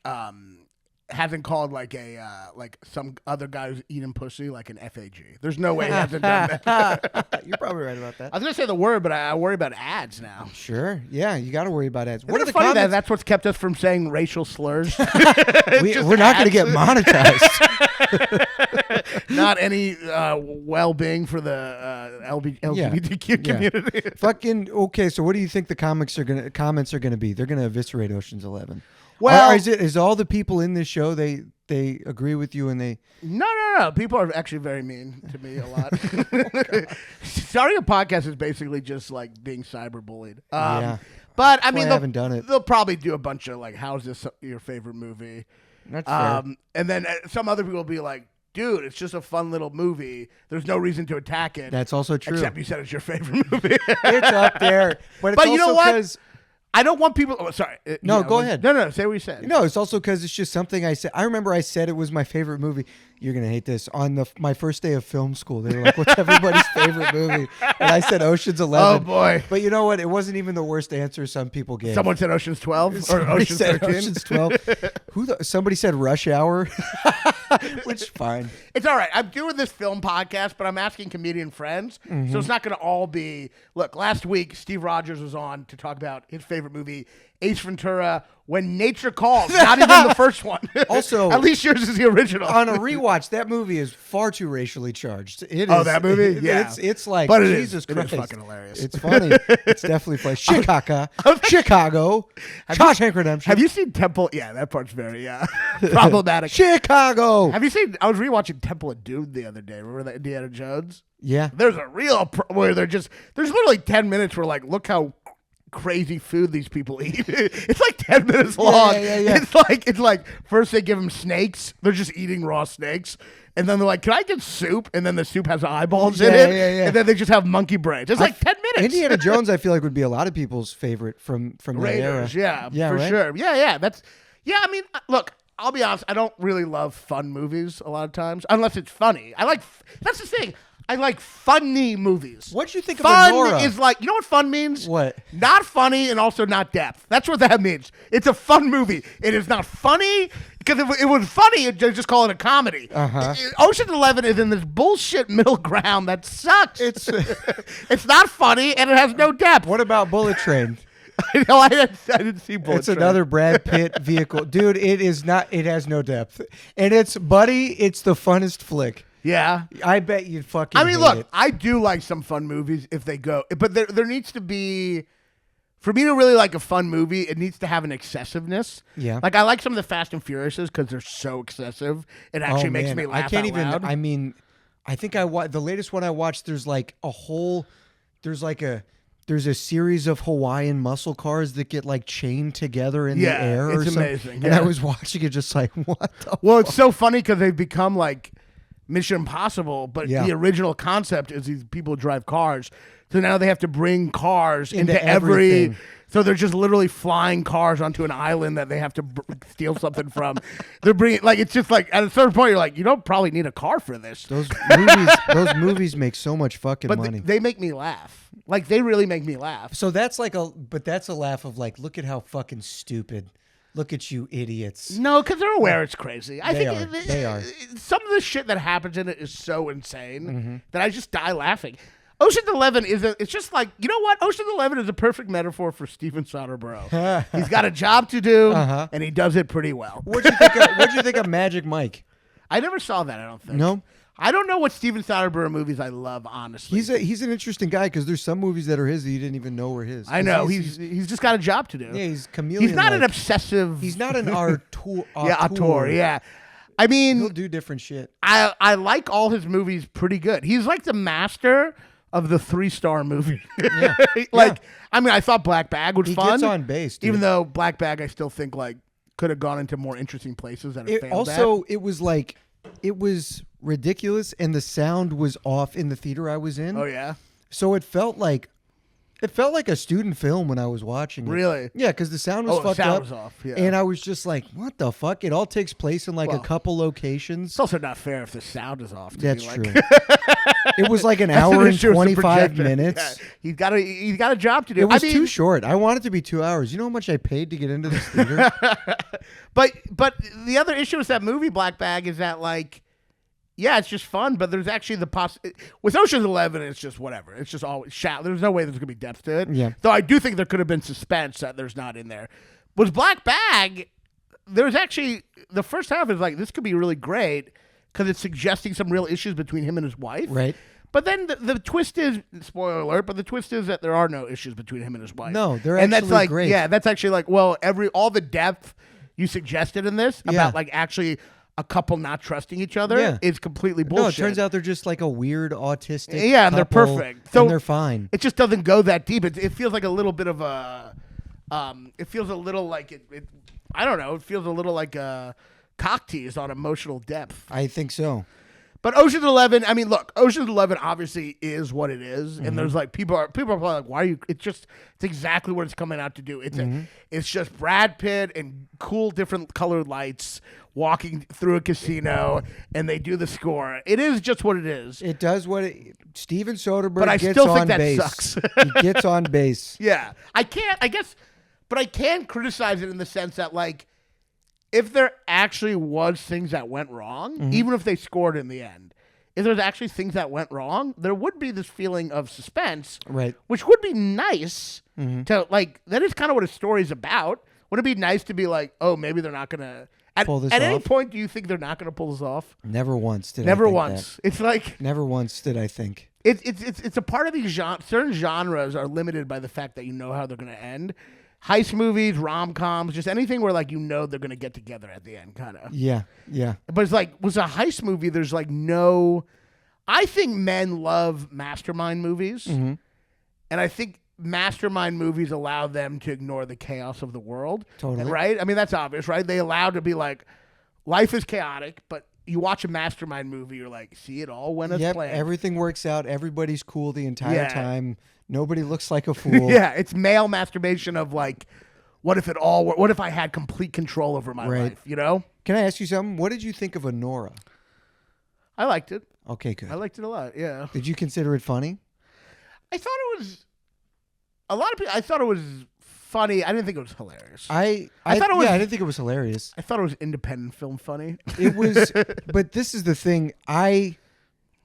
some other guy who's eating pussy like an FAG. There's no way he hasn't done that. You're probably right about that. I was gonna say the word, but I worry about ads now. Sure, yeah, you got to worry about ads. What are the funny that that's what's kept us from saying racial slurs? We're not going to get monetized. Not any well-being for the LGBTQ community. Fucking okay. So, what do you think the comments are going to be? They're going to eviscerate Ocean's 11. Well, is all the people in this show they agree with you and they? No. People are actually very mean to me a lot. Starting a podcast is basically just like being cyberbullied. Yeah. But I Well, mean, I haven't done it. They'll probably do a bunch of like, "How's this your favorite movie?" That's fair. And then some other people will be like, "Dude, it's just a fun little movie. There's no reason to attack it." That's also true. Except you said it's your favorite movie. It's up there, but it's But you know also what? 'cause- I don't want people. Oh, sorry. No, go ahead. No. Say what you said. No, it's also because it's just something I said. I remember I said it was my favorite movie. You're gonna hate this. On my first day of film school, they were like, "What's everybody's favorite movie?" And I said Ocean's 11. Oh boy. But you know what? It wasn't even the worst answer some people gave. Someone said Ocean's 12 or Somebody Ocean's said 13. Ocean's 12. Somebody said Rush Hour, which fine. It's all right. I'm doing this film podcast, but I'm asking comedian friends, so it's not going to all be. Look, last week Steve Rogers was on to talk about his favorite movie, Ace Ventura: When Nature Calls. Not even the first one. Also, at least yours is the original. On a rewatch, that movie is far too racially charged. It Oh, is- that movie? Yeah. It's like But it is. Jesus It is Christ. fucking hilarious. It's funny. It's definitely funny. Chicago, Shawshank Redemption. Have you seen Temple? Yeah, that part's very problematic. Chicago? Have you seen? I was rewatching Temple of Doom the other day. Remember that Indiana Jones? Yeah. There's a real where there's literally 10 minutes where like, look how crazy food these people eat. It's like 10 minutes long. Yeah. It's like first they give them snakes. They're just eating raw snakes. And then they're like, "Can I get soup?" And then the soup has eyeballs in it. Yeah. And then they just have monkey brains. It's like 10 minutes. Indiana Jones, I feel like would be a lot of people's favorite from that era. Raiders, yeah, for right? sure. Yeah. I mean, look, I'll be honest. I don't really love fun movies a lot of times, unless it's funny. That's the thing. I like funny movies. What'd you think of fun Nora? is like, you know what fun means? What? Not funny and also not depth. That's what that means. It's a fun movie. It is not funny because if it was funny, it'd just call it a comedy. Ocean's 11 is in this bullshit middle ground that sucks. It's not funny and it has no depth. What about Bullet Train? I didn't see Bullet It's Train. another Brad Pitt vehicle. Dude, it is not. It has no depth. And it's the funnest flick. Yeah. I bet you'd fucking I mean, hate look, it. I do like some fun movies if they go, but there needs to be for me to really like a fun movie, it needs to have an excessiveness. Yeah. Like I like some of the Fast and Furiouses because they're so excessive. It actually makes me laugh. I can't out even. loud. I mean, I think the latest one I watched. There's a series of Hawaiian muscle cars that get like chained together in the air. It's or something. amazing. And I was watching it just like, what the Well, it's so funny because they've become like Mission Impossible, but Yeah. the original concept is these people drive cars. So now they have to bring cars into everything. So they're just literally flying cars onto an island that they have to steal something from. They're bringing it's just like at a certain point you're like, you don't probably need a car for this. Those movies make so much fucking But money. they make me laugh. Like they really make me laugh. So that's that's a laugh of like, look at how fucking stupid. Look at you idiots. No, because they're aware it's crazy. They are. Some of the shit that happens in it is so insane that I just die laughing. Ocean's 11 it's just like, you know what? Ocean's 11 is a perfect metaphor for Steven Soderbergh. He's got a job to do, and he does it pretty well. What'd you think of Magic Mike? I never saw that, I don't think. No? I don't know what Steven Soderbergh movies I love, honestly. He's an interesting guy because there's some movies that are his that you didn't even know were his. I know. He's just got a job to do. Yeah, he's chameleon. He's not an obsessive... He's not an auteur. auteur, yeah. I mean... He'll do different shit. I like all his movies pretty good. He's like the master of the 3-star movie. Yeah. I mean, I thought Black Bag was fun. He gets on base, dude. Even though Black Bag, I still think could have gone into more interesting places that it failed also, at. it was ridiculous, and the sound was off in the theater I was in. Oh yeah. So it felt like a student film when I was watching it. Really? Yeah, because the sound was the fucked sound up. was off, yeah. And I was just like, what the fuck? It all takes place in a couple locations. It's also not fair if the sound is off. That's true. It was like an hour and 25 minutes. Yeah. He's got a job to do. It was too short. I want it to be 2 hours. You know how much I paid to get into this theater? But the other issue with that movie, Black Bag, is that yeah, it's just fun, but there's actually with Ocean's 11, it's just whatever. It's just always shallow. There's no way there's going to be depth to it. Yeah. Though I do think there could have been suspense that there's not in there. With Black Bag, there's actually, the first half is this could be really great because it's suggesting some real issues between him and his wife. Right. But then the twist is, spoiler alert, but the twist is that there are no issues between him and his wife. No, they're and actually that's great. Yeah, that's actually all the depth you suggested in this about actually a couple not trusting each other is completely bullshit. No, it turns out they're just like a weird autistic and they're couple, perfect. So and they're fine. It just doesn't go that deep. It feels like a little bit of a it feels a little like it I don't know, it feels a little like a cock tease on emotional depth. I think so. But Ocean's 11, I mean, look, Ocean's 11 obviously is what it is, and there's people are probably like, why are you? It's exactly what it's coming out to do. It's just Brad Pitt and cool different colored lights walking through a casino, and they do the score. It is just what it is. It does what Steven Soderbergh But I gets still on think that base. sucks. He gets on base. Yeah, I can criticize it in the sense that if there actually was things that went wrong, even if they scored in the end, if there's actually things that went wrong, there would be this feeling of suspense, Right. which would be nice to that is kind of what a story's about. Would it be nice to be oh, maybe they're not gonna pull this at any off? point? Do you think they're not gonna pull this off? Never once did I Never think once. that. It's Never once did I think. it's a part of these certain genres are limited by the fact that you know how they're gonna end. Heist movies, rom-coms, just anything where they're going to get together at the end, kind of. Yeah. But it's was a heist movie, there's no... I think men love mastermind movies. And I think mastermind movies allow them to ignore the chaos of the world. Totally. Right? I mean, that's obvious, right? They allow to be life is chaotic, but you watch a mastermind movie, you're see, it all went as planned. Everything works out. Everybody's cool the entire Yeah. time. Nobody looks like a fool. Yeah, it's male masturbation of what if what if I had complete control over my life, you know? Can I ask you something? What did you think of Honora? I liked it. Okay, good. I liked it a lot, yeah. Did you consider it funny? I thought it was a lot of people I thought it was funny. I didn't think it was hilarious. I thought it was I didn't think it was hilarious. I thought it was independent film funny. It was but this is the thing. I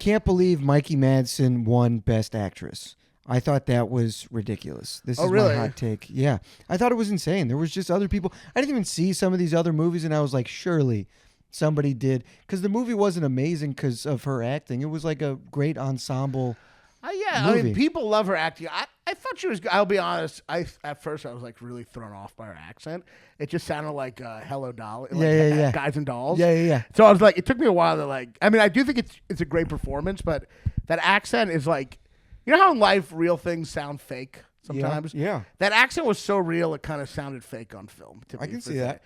can't believe Mikey Madsen won Best Actress. I thought that was ridiculous. This is really? my hot take. Yeah. I thought it was insane. There was just other people. I didn't even see some of these other movies, and I was like, surely somebody did. Because the movie wasn't amazing because of her acting. It was like a great ensemble I mean, movie. people love her acting. I I thought she was. I'll be honest. At first I was like really thrown off by her accent. It just sounded like Hello Dolly. Like Guys and Dolls. Yeah. So I was like, it took me a while to like. I mean, I do think it's a great performance, but that accent is like, you know how in life real things sound fake sometimes. Yeah. That accent was so real, it kind of sounded fake on film. I can see that.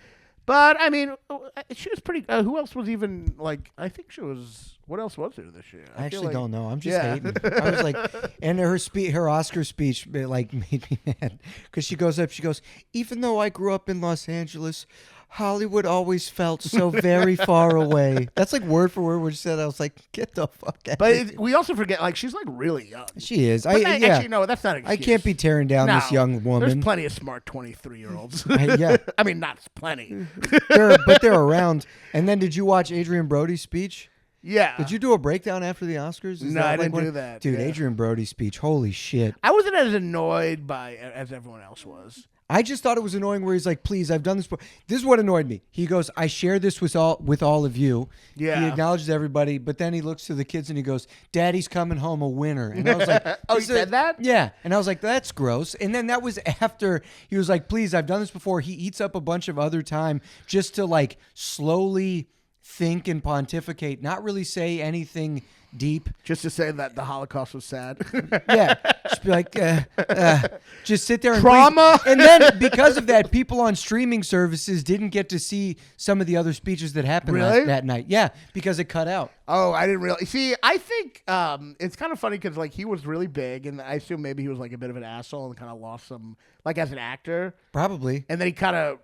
But I mean, she was pretty. Who else was even like? I think she was. What else was there this year? I actually like, don't know. I'm just hating. I was like, and her Oscar speech like made me mad because she goes up. She goes, even though I grew up in Los Angeles, Hollywood always felt so very far away. That's like word for word what she said. I was like, get the fuck out. But we also forget, like, she's like really young. She is. Actually, no, that's not an excuse. I can't be tearing down this young woman. There's plenty of smart 23-year-olds. Yeah. I mean, not plenty. But they're around. And then did you watch Adrian Brody's speech? Yeah. Did you do a breakdown after the Oscars? No, I didn't do that. Dude, yeah. Adrian Brody's speech, holy shit. I wasn't as annoyed by as everyone else was. I just thought it was annoying where he's like, please, I've done this before. This is what annoyed me. He goes, I share this with all of you. Yeah. He acknowledges everybody, but then he looks to the kids and he goes, Daddy's coming home a winner. And I was like, oh, he said that? Yeah. And I was like, that's gross. And then that was after he was like, please, I've done this before. He eats up a bunch of other time just to like slowly think and pontificate, not really say anything deep. Just to say that the Holocaust was sad. Yeah. Just be like, just sit there and trauma. breathe. And then because of that, people on streaming services didn't get to see some of the other speeches that happened that night. Yeah, because it cut out. Oh, I didn't really see. I think it's kind of funny because like he was really big, and I assume maybe he was like a bit of an asshole and kind of lost some like as an actor. Probably. And then he kind of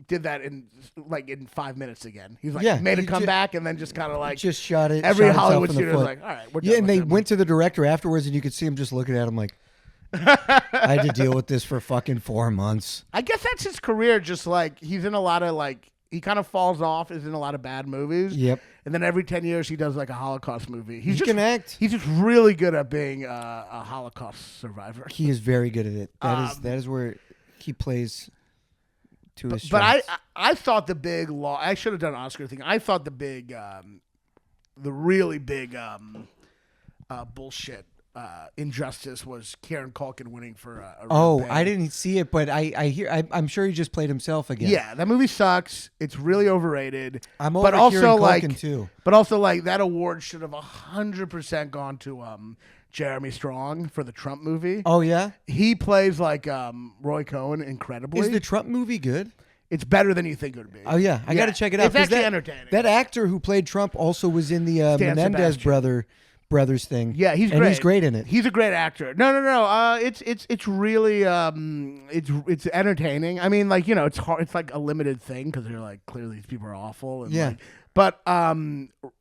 did that in 5 minutes again. He's like made a comeback and then just kind of like just shot it. Every shot Hollywood studio was like, all right, we're done. Yeah, and they went to the director afterwards, and you could see him just looking at him like, I had to deal with this for fucking 4 months. I guess that's his career. Just like he's in a lot of like he kind of falls off, is in a lot of bad movies. Yep. And then every 10 years he does like a Holocaust movie. He can act. He's just really good at being a Holocaust survivor. He is very good at it. That is where he plays. But I thought the big law. I should have done an Oscar thing. I thought the really big bullshit injustice was Kieran Culkin winning for. I didn't see it, but I'm sure he just played himself again. Yeah, that movie sucks. It's really overrated. I'm over Kieran Culkin too. But also like that award should have 100% gone to Jeremy Strong for the Trump movie. Oh yeah, he plays like Roy Cohn incredibly. Is the Trump movie good? It's better than you think it would be. Oh yeah, I got to check it out. It's actually entertaining. That actor who played Trump also was in the Menendez brothers thing. Yeah, he's great. And he's great in it. He's a great actor. No. It's really it's entertaining. I mean, like it's hard. It's like a limited thing because they're like clearly these people are awful. And yeah. But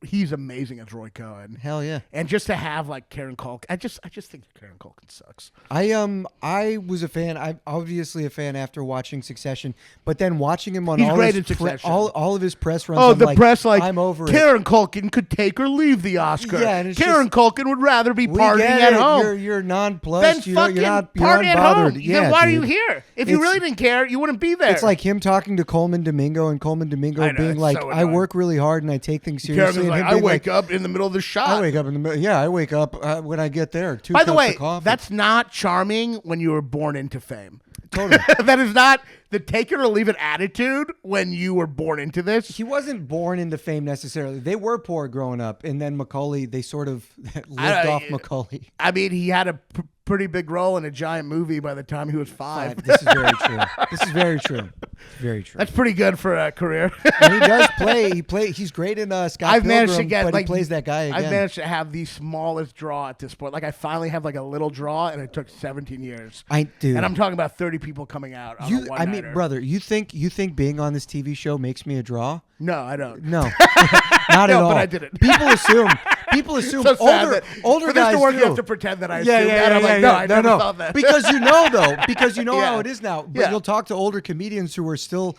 he's amazing as Roy Cohn. Hell yeah! And just to have like Kieran Culkin, I just think Kieran Culkin sucks. I was a fan. I'm obviously a fan after watching Succession, but then watching him on he's great in Succession. All of his press runs. Oh, the press like I'm over Kieran Culkin could take or leave the Oscar. Yeah, and Kieran Culkin would rather be partying at home. You're nonplussed. Then fucking you're not party at bothered. home. Yeah, then why dude. are you here? If you really didn't care, you wouldn't be there. It's like him talking to Coleman Domingo and Coleman Domingo being like, "I work really hard and I take things seriously." Like, I wake up in the middle of the shot. I wake up in the middle. Yeah, I wake up when I get there. By the way, that's not charming when you were born into fame. Totally. That is not the take it or leave it attitude when you were born into this. He wasn't born into fame necessarily. They were poor growing up, and then Macaulay, they sort of lived off Macaulay. I mean, he had a pretty big role in a giant movie by the time he was 5. This is very true. This is very true. Very true. That's pretty good for a career. And he does play. He's great in Scott Pilgrim, but he plays that guy again. I've managed to have the smallest draw at this point. Like I finally have like a little draw, and it took 17 years. I do. And I'm talking about 30 people coming out. I mean, brother, you think being on this TV show makes me a draw? No, I don't. No, not at all. But I didn't. People assume so older for guys this to work, do. You have to pretend that I assume that. I'm like, no, I never thought that. Because you know, though, how it is now. But Yeah. you'll talk to older comedians who are still,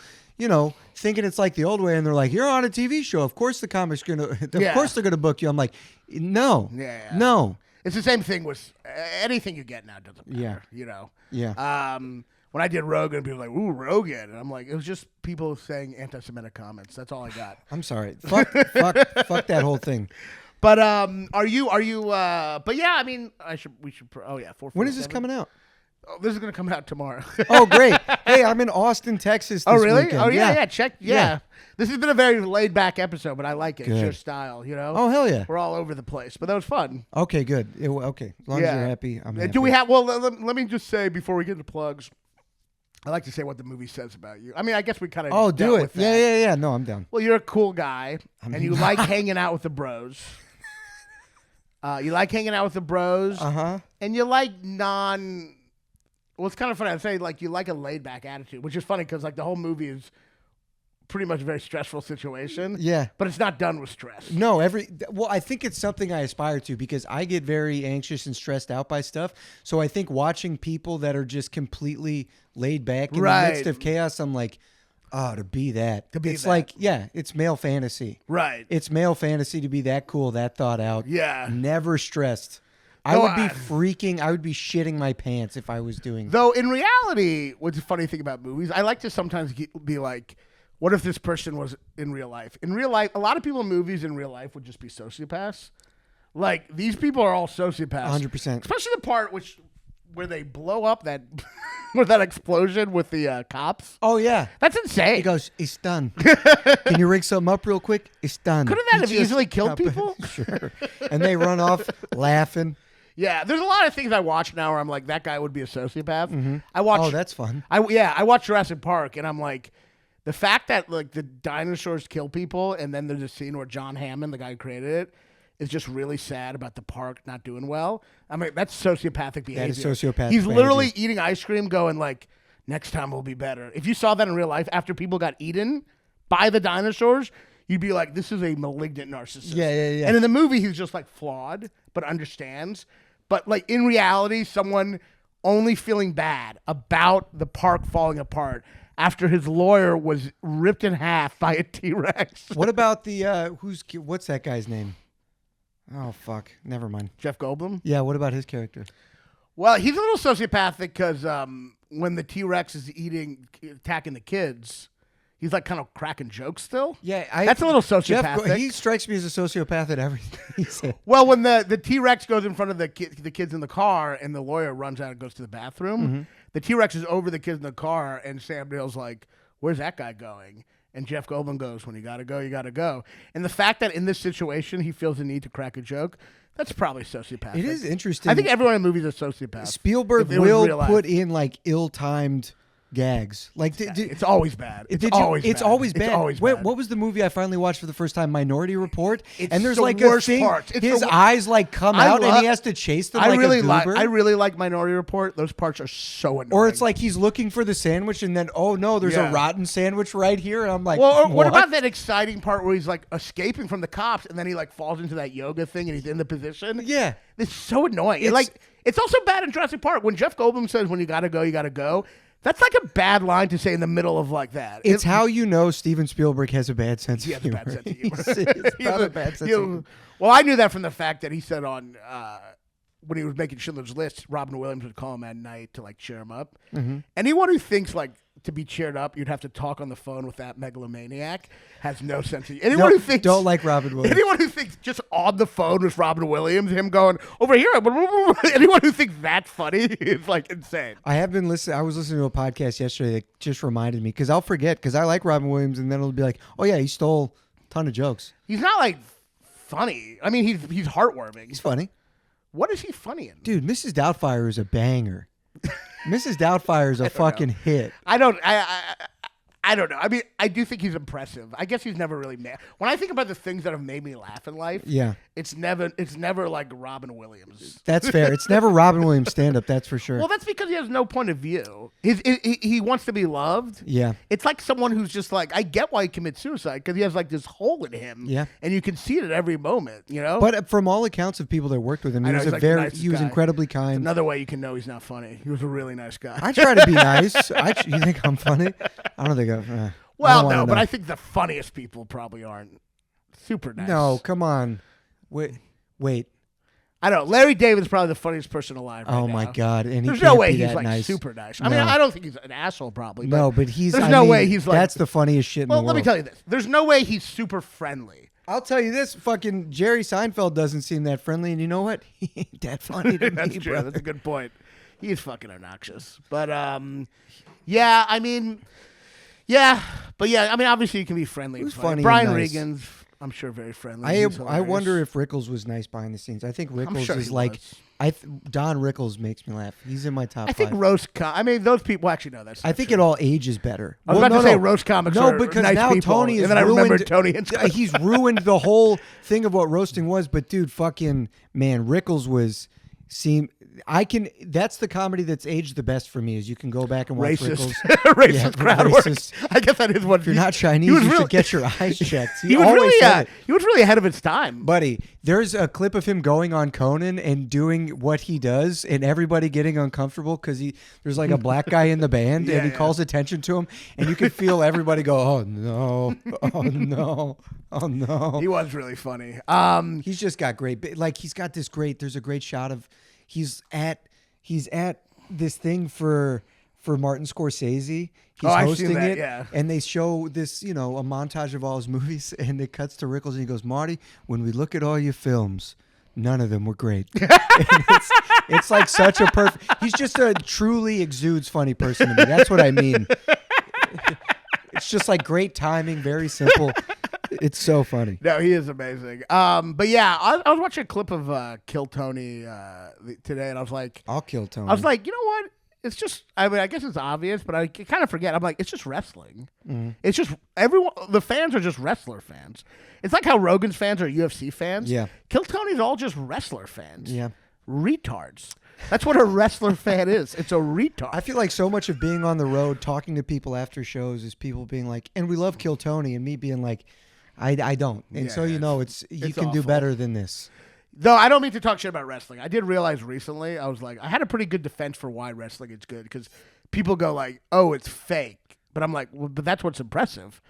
thinking it's like the old way, and they're like, "You're on a TV show. Of course, the comics of course they're gonna book you." I'm like, no, no. It's the same thing with anything you get now doesn't matter. Yeah. When I did Rogan, people were like, "Ooh, Rogan," and I'm like, it was just people saying anti-Semitic comments. That's all I got. I'm sorry. Fuck that whole thing. But are you? But yeah, I mean, we should. Oh yeah, 447. When is this coming out? Oh, this is gonna come out tomorrow. Oh, great. Hey, I'm in Austin, Texas this really? weekend. Oh, yeah. Check. Yeah. This has been a very laid back episode, but I like it. It's Good. your style, you know? Oh, hell yeah. We're all over the place, but that was fun. Okay, good. Okay. As long as you're happy, I'm happy. Do we have, well, let me just say before we get into plugs, I like to say what the movie says about you. I mean, I guess we kind of Oh, do it. with that. Yeah. No, I'm down. Well, you're a cool guy, and you like hanging out with the bros. You like hanging out with the bros. Uh-huh. And you like well, it's kind of funny. I'd say, like, you like a laid-back attitude, which is funny because, like, the whole movie is pretty much a very stressful situation. Yeah. But it's not done with stress. No, well, I think it's something I aspire to because I get very anxious and stressed out by stuff. So I think watching people that are just completely laid back in the midst of chaos, I'm like, oh, to be that. It's like, it's male fantasy. Right. It's male fantasy to be that cool, that thought out. Yeah. Never stressed. I would be freaking, I would be shitting my pants if I was doing that. Though in reality, what's the funny thing about movies, I like to sometimes be like, what if this person was in real life? In real life, a lot of people in movies in real life would just be sociopaths. Like, these people are all sociopaths. 100%. Especially the part where they blow up that with that explosion with the cops. Oh, yeah. That's insane. He goes, it's done. Can you rig something up real quick? It's done. Couldn't that have easily killed people? Sure. And they run off laughing. Yeah, there's a lot of things I watch now where I'm like, that guy would be a sociopath. Mm-hmm. I watch. Oh, that's fun. I watch Jurassic Park, and I'm like, the fact that like the dinosaurs kill people, and then there's a scene where John Hammond, the guy who created it, is just really sad about the park not doing well. I mean, that's sociopathic behavior. That is sociopathic He's literally behavior. eating ice cream, going like, next time will be better. If you saw that in real life, after people got eaten by the dinosaurs, you'd be like, this is a malignant narcissist. Yeah. And in the movie, he's just like flawed, but understands. But like in reality, someone only feeling bad about the park falling apart after his lawyer was ripped in half by a T-Rex. What about the what's that guy's name? Oh fuck, never mind. Jeff Goldblum? Yeah, what about his character? Well, he's a little sociopathic because when the T-Rex is attacking the kids, he's like kind of cracking jokes still. Yeah, that's a little sociopathic. He strikes me as a sociopath at everything he said. Well, when the T-Rex goes in front of the kids in the car and the lawyer runs out and goes to the bathroom, the T-Rex is over the kids in the car, and Sam Neill's like, where's that guy going? And Jeff Goldblum goes, when you got to go, you got to go. And the fact that in this situation he feels the need to crack a joke, that's probably sociopathic. It is interesting. I think everyone in movies is a sociopath. Spielberg will put in like ill-timed gags. Like it's always bad. It's always bad. It's always bad. It's always bad. What was the movie I finally watched for the first time? Minority Report. And there's the like worst a thing. parts. His eyes like come out and he has to chase them. I like really a goober. I really like Minority Report. Those parts are so annoying. Or it's like he's looking for the sandwich and then oh no, there's a rotten sandwich right here. And I'm like, well, what about that exciting part where he's like escaping from the cops and then he like falls into that yoga thing and he's in the position? Yeah, it's so annoying. It's also bad in Jurassic Park when Jeff Goldblum says, "When you gotta go, you gotta go." That's like a bad line to say in the middle of like that. It's how you know Steven Spielberg has a bad sense of humor. He has a bad sense of humor. It's not a bad sense of humor. Well, I knew that from the fact that he said on when he was making Schindler's List, Robin Williams would call him at night to like cheer him up. Mm-hmm. Anyone who thinks like to be cheered up, you'd have to talk on the phone with that megalomaniac has no sense of anyone who thinks don't like Robin Williams. Anyone who thinks just on the phone with Robin Williams, him going over here. Anyone who thinks that's funny is like insane. I was listening to a podcast yesterday that just reminded me because I'll forget because I like Robin Williams and then it'll be like, oh yeah, he stole a ton of jokes. He's not like funny. I mean, he's heartwarming. He's funny. What is he funny in? Dude, Mrs. Doubtfire is a banger. Mrs. Doubtfire is a fucking hit. I don't know. I mean, I do think he's impressive. I guess he's never really mad. When I think about the things that have made me laugh in life, it's never like Robin Williams. That's fair. It's never Robin Williams stand-up, that's for sure. Well, that's because he has no point of view. He wants to be loved. Yeah. It's like someone who's just like, I get why he commits suicide because he has like this hole in him. Yeah. And you can see it at every moment, you know? But from all accounts of people that worked with him, he was incredibly kind. It's another way you can know he's not funny. He was a really nice guy. I try to be nice. You think I'm funny? I don't think well, but I think the funniest people probably aren't super nice. No, come on. Wait. I don't know. Larry David's probably the funniest person alive right now. Oh, my God. And there's no way he's like nice. Super nice. I mean, I don't think he's an asshole probably. No, but there's no way he's like. That's the funniest shit in the world. Well, let me tell you this. There's no way he's super friendly. I'll tell you this. Fucking Jerry Seinfeld doesn't seem that friendly. And you know what? He ain't that funny to That's me, true. brother. That's a good point. He's fucking obnoxious. But yeah, I mean, yeah, but yeah, I mean, obviously you can be friendly. Who's funny? Brian and nice. Regan's, I'm sure, very friendly. I He's wonder hilarious. if Rickles was nice behind the scenes. I think Rickles sure is he like was. Don Rickles makes me laugh. He's in my top I think five. I mean, those people actually know that. I think it all ages better. I was about to say roast comics No, are because nice now people, Tony is and then I ruined, remembered Tony and Scott. he's ruined the whole thing of what roasting was. But dude, fucking man, Rickles was that's the comedy that's aged the best for me. Is you can go back and watch Racist, Rickles. racist crowd work. I guess that is what. If you're not Chinese, you should get your eyes checked. He was always said it. he was really ahead of his time. Buddy, there's a clip of him going on Conan and doing what he does, and everybody getting uncomfortable because there's like a black guy in the band, and he calls attention to him, and you can feel everybody go, "Oh no, oh no, oh no." He was really funny. He's just got great, like he's got this great. There's a great shot of he's at this thing for Martin Scorsese. He's hosting that, it, yeah. and they show this, a montage of all his movies, and it cuts to Rickles, and he goes, "Marty, when we look at all your films, none of them were great." And it's like such a perfect. He's just a truly exudes funny person to me. That's what I mean. It's just like great timing, very simple. It's so funny. No, he is amazing. But yeah, I was watching a clip of Kill Tony today, and I was like, I'll kill Tony. I was like, you know what? It's just, I mean, I guess it's obvious, but I kind of forget. I'm like, it's just wrestling. Mm-hmm. It's just the fans are just wrestler fans. It's like how Rogan's fans are UFC fans. Yeah. Kill Tony's all just wrestler fans. Yeah. Retards. That's what a wrestler fan is. It's a retard. I feel like so much of being on the road, talking to people after shows, is people being like, "And we love Kill Tony," and me being like, I don't. And Yeah, so you can do awful. better than this. Though I don't mean to talk shit about wrestling. I did realize recently, I was like, I had a pretty good defense for why wrestling is good, because people go like, oh, it's fake. But I'm like, well, but that's what's impressive.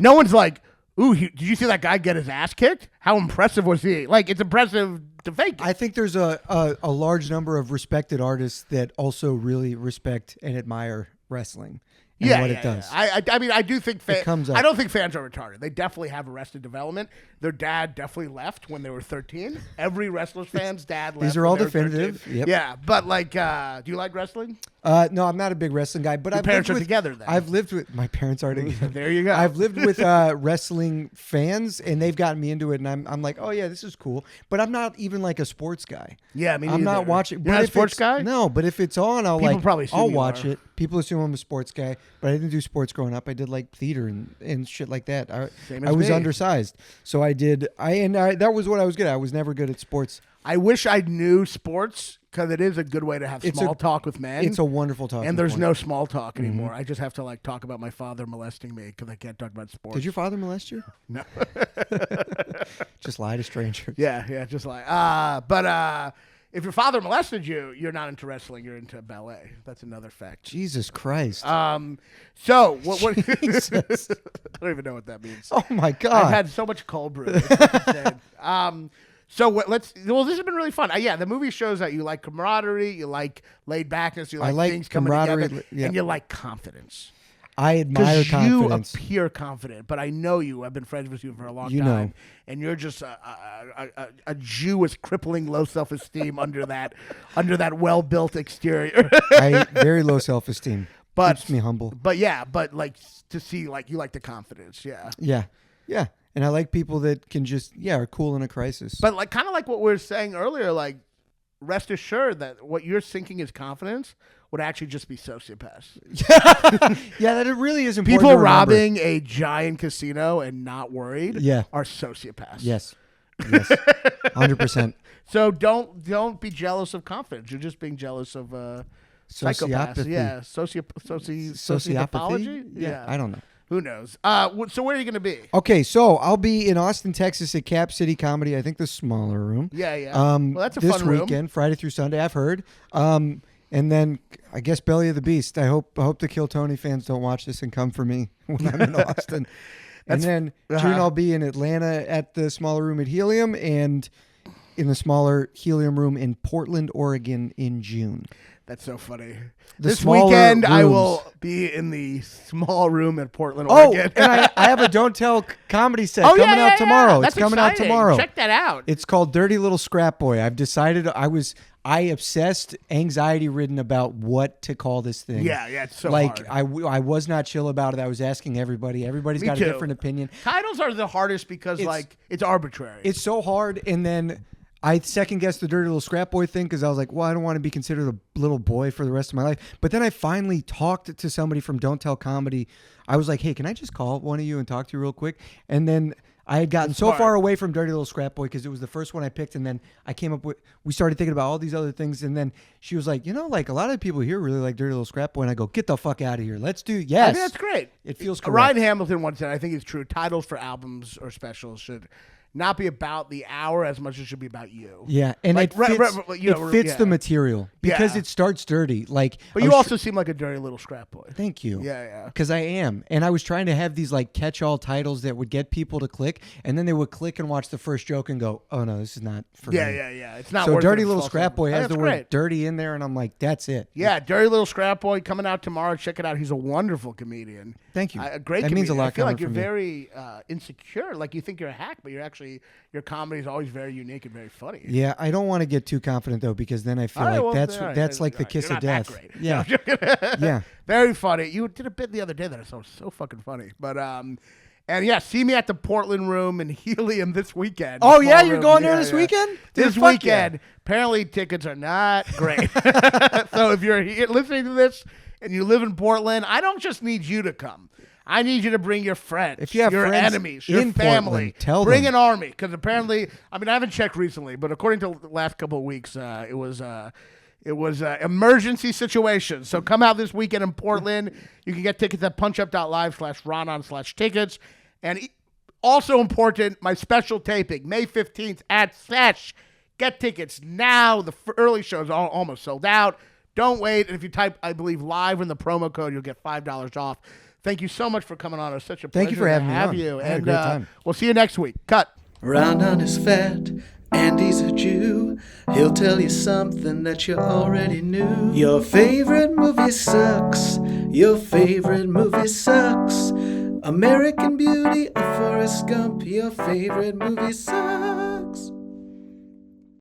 No one's like, ooh, did you see that guy get his ass kicked? How impressive was he? Like, it's impressive to fake it. I think there's a large number of respected artists that also really respect and admire wrestling. And what it does. I mean, I do think It comes up. I don't think fans are retarded. They definitely have Arrested Development. Their dad definitely left when they were 13. Every wrestler's fan's dad left. These are all when they were definitive. 13. Yep. Yeah, but like, do you like wrestling? No, I'm not a big wrestling guy, but Your parents are together then. I've lived with my parents are together. There you go. I've lived with wrestling fans, and they've gotten me into it, and I'm like, oh yeah, this is cool. But I'm not even like a sports guy. Yeah, me I'm not neither. watching. You're not a sports guy? No, but if it's on, People probably assume I'll you watch are. it. People assume I'm a sports guy, but I didn't do sports growing up. I did like theater and shit like that. Same I as was me. undersized, so that was what I was good at. I was never good at sports. I wish I knew sports, because it is a good way to have small talk with men. It's a wonderful talk. and there's no small talk anymore. I just have to like talk about my father molesting me, because I can't talk about sports. Did your father molest you? No. Just lie to strangers. Yeah, just like but if your father molested you, you're not into wrestling. You're into ballet. That's another fact. Jesus Christ. So what? Jesus. I don't even know what that means. Oh my God. I've had so much cold brew. It's insane. So this has been really fun. Yeah, the movie shows that you like camaraderie, you like laid backness, you like things coming together, and you like confidence. I admire confidence. You appear confident, but I know you. I've been friends with you for a long time, know. and you're just a Jew with crippling low self-esteem under that well-built exterior. I very low self-esteem. But keeps me humble. But yeah, but like to see like you like the confidence, yeah. Yeah. And I like people that can just are cool in a crisis. But like kind of like what we were saying earlier, like rest assured that what you're thinking is confidence would actually just be sociopaths. Yeah, that it really is important. People to remember. robbing a giant casino and not worried are sociopaths. Yes. 100%. So don't be jealous of confidence. You're just being jealous of psychopaths. Sociopathy. Yeah, sociopathy. Yeah, I don't know. Who knows? So where are you going to be? Okay, so I'll be in Austin, Texas at Cap City Comedy. I think the smaller room. Yeah. Well, that's a this fun room. weekend, Friday through Sunday. I've heard. And then I guess Belly of the Beast. I hope the Kill Tony fans don't watch this and come for me when I'm in Austin. And then June I'll be in Atlanta at the smaller room at Helium, and in the smaller Helium room in Portland, Oregon in June. That's so funny. The This smaller weekend, I rooms. will be in the small room at Portland, Oregon. And I have a Don't Tell comedy set coming out tomorrow. That's it's coming out exciting. tomorrow. Check that out. It's called Dirty Little Scrap Boy. I've decided I I obsessed, anxiety-ridden about what to call this thing. Yeah, it's so like hard. I was not chill about it. I was asking everybody. Everybody's Me got too. a different opinion. Titles are the hardest because it's arbitrary. It's so hard, and then I second-guessed the Dirty Little Scrap Boy thing because I was like, well, I don't want to be considered a little boy for the rest of my life. But then I finally talked to somebody from Don't Tell Comedy. I was like, hey, can I just call one of you and talk to you real quick? And then I had gotten so far away from Dirty Little Scrap Boy because it was the first one I picked, and then we started thinking about all these other things, and then she was like, like a lot of people here really like Dirty Little Scrap Boy, and I go, get the fuck out of here. Yes. I think that's great. It feels correct. Ryan Hamilton once said, I think it's true, titles for albums or specials should not be about the hour as much as it should be about you. Yeah, and like, it fits the material because it starts dirty. But you also seem like a dirty little scrap boy. Thank you. Yeah. Because I am. And I was trying to have these like catch-all titles that would get people to click, and then they would click and watch the first joke and go, oh, no, this is not for me. Yeah. It's not so worth Dirty it. Little Scrap Boy has the word great. dirty in there, and I'm like, that's it. Yeah, Dirty Little Scrap Boy coming out tomorrow. Check it out. He's a wonderful comedian. Thank you. A great that comedian. means a lot. I feel like you're from very insecure. Like you think you're a hack, but your comedy is always very unique and very funny. Yeah, I don't want to get too confident though, because then I feel that's like the kiss of death. Yeah, yeah. Very funny. You did a bit the other day that I thought was so fucking funny. But and yeah, see me at the Portland Room in Helium this weekend. Oh yeah, you're going there this weekend? This weekend. Yeah. Apparently tickets are not great. So if you're listening to this and you live in Portland, I don't just need you to come. I need you to bring your friends, if you have your friends enemies, your in family. Portland, bring an army, because apparently, I haven't checked recently, but according to the last couple of weeks, it was emergency situation. So come out this weekend in Portland. You can get tickets at punchup.live/Raanan/tickets. And also important, my special taping, May 15th at Sesh. Get tickets now. The early shows are almost sold out. Don't wait. And if you type, I believe, live in the promo code, you'll get $5 off. Thank you so much for coming on. It was such a pleasure. Thank you for having to me have on. you. I had a And great time. We'll see you next week. Cut. Raanan is fat and he's a Jew. He'll tell you something that you already knew. Your favorite movie sucks. Your favorite movie sucks. American Beauty or Forrest Gump. Your favorite movie sucks.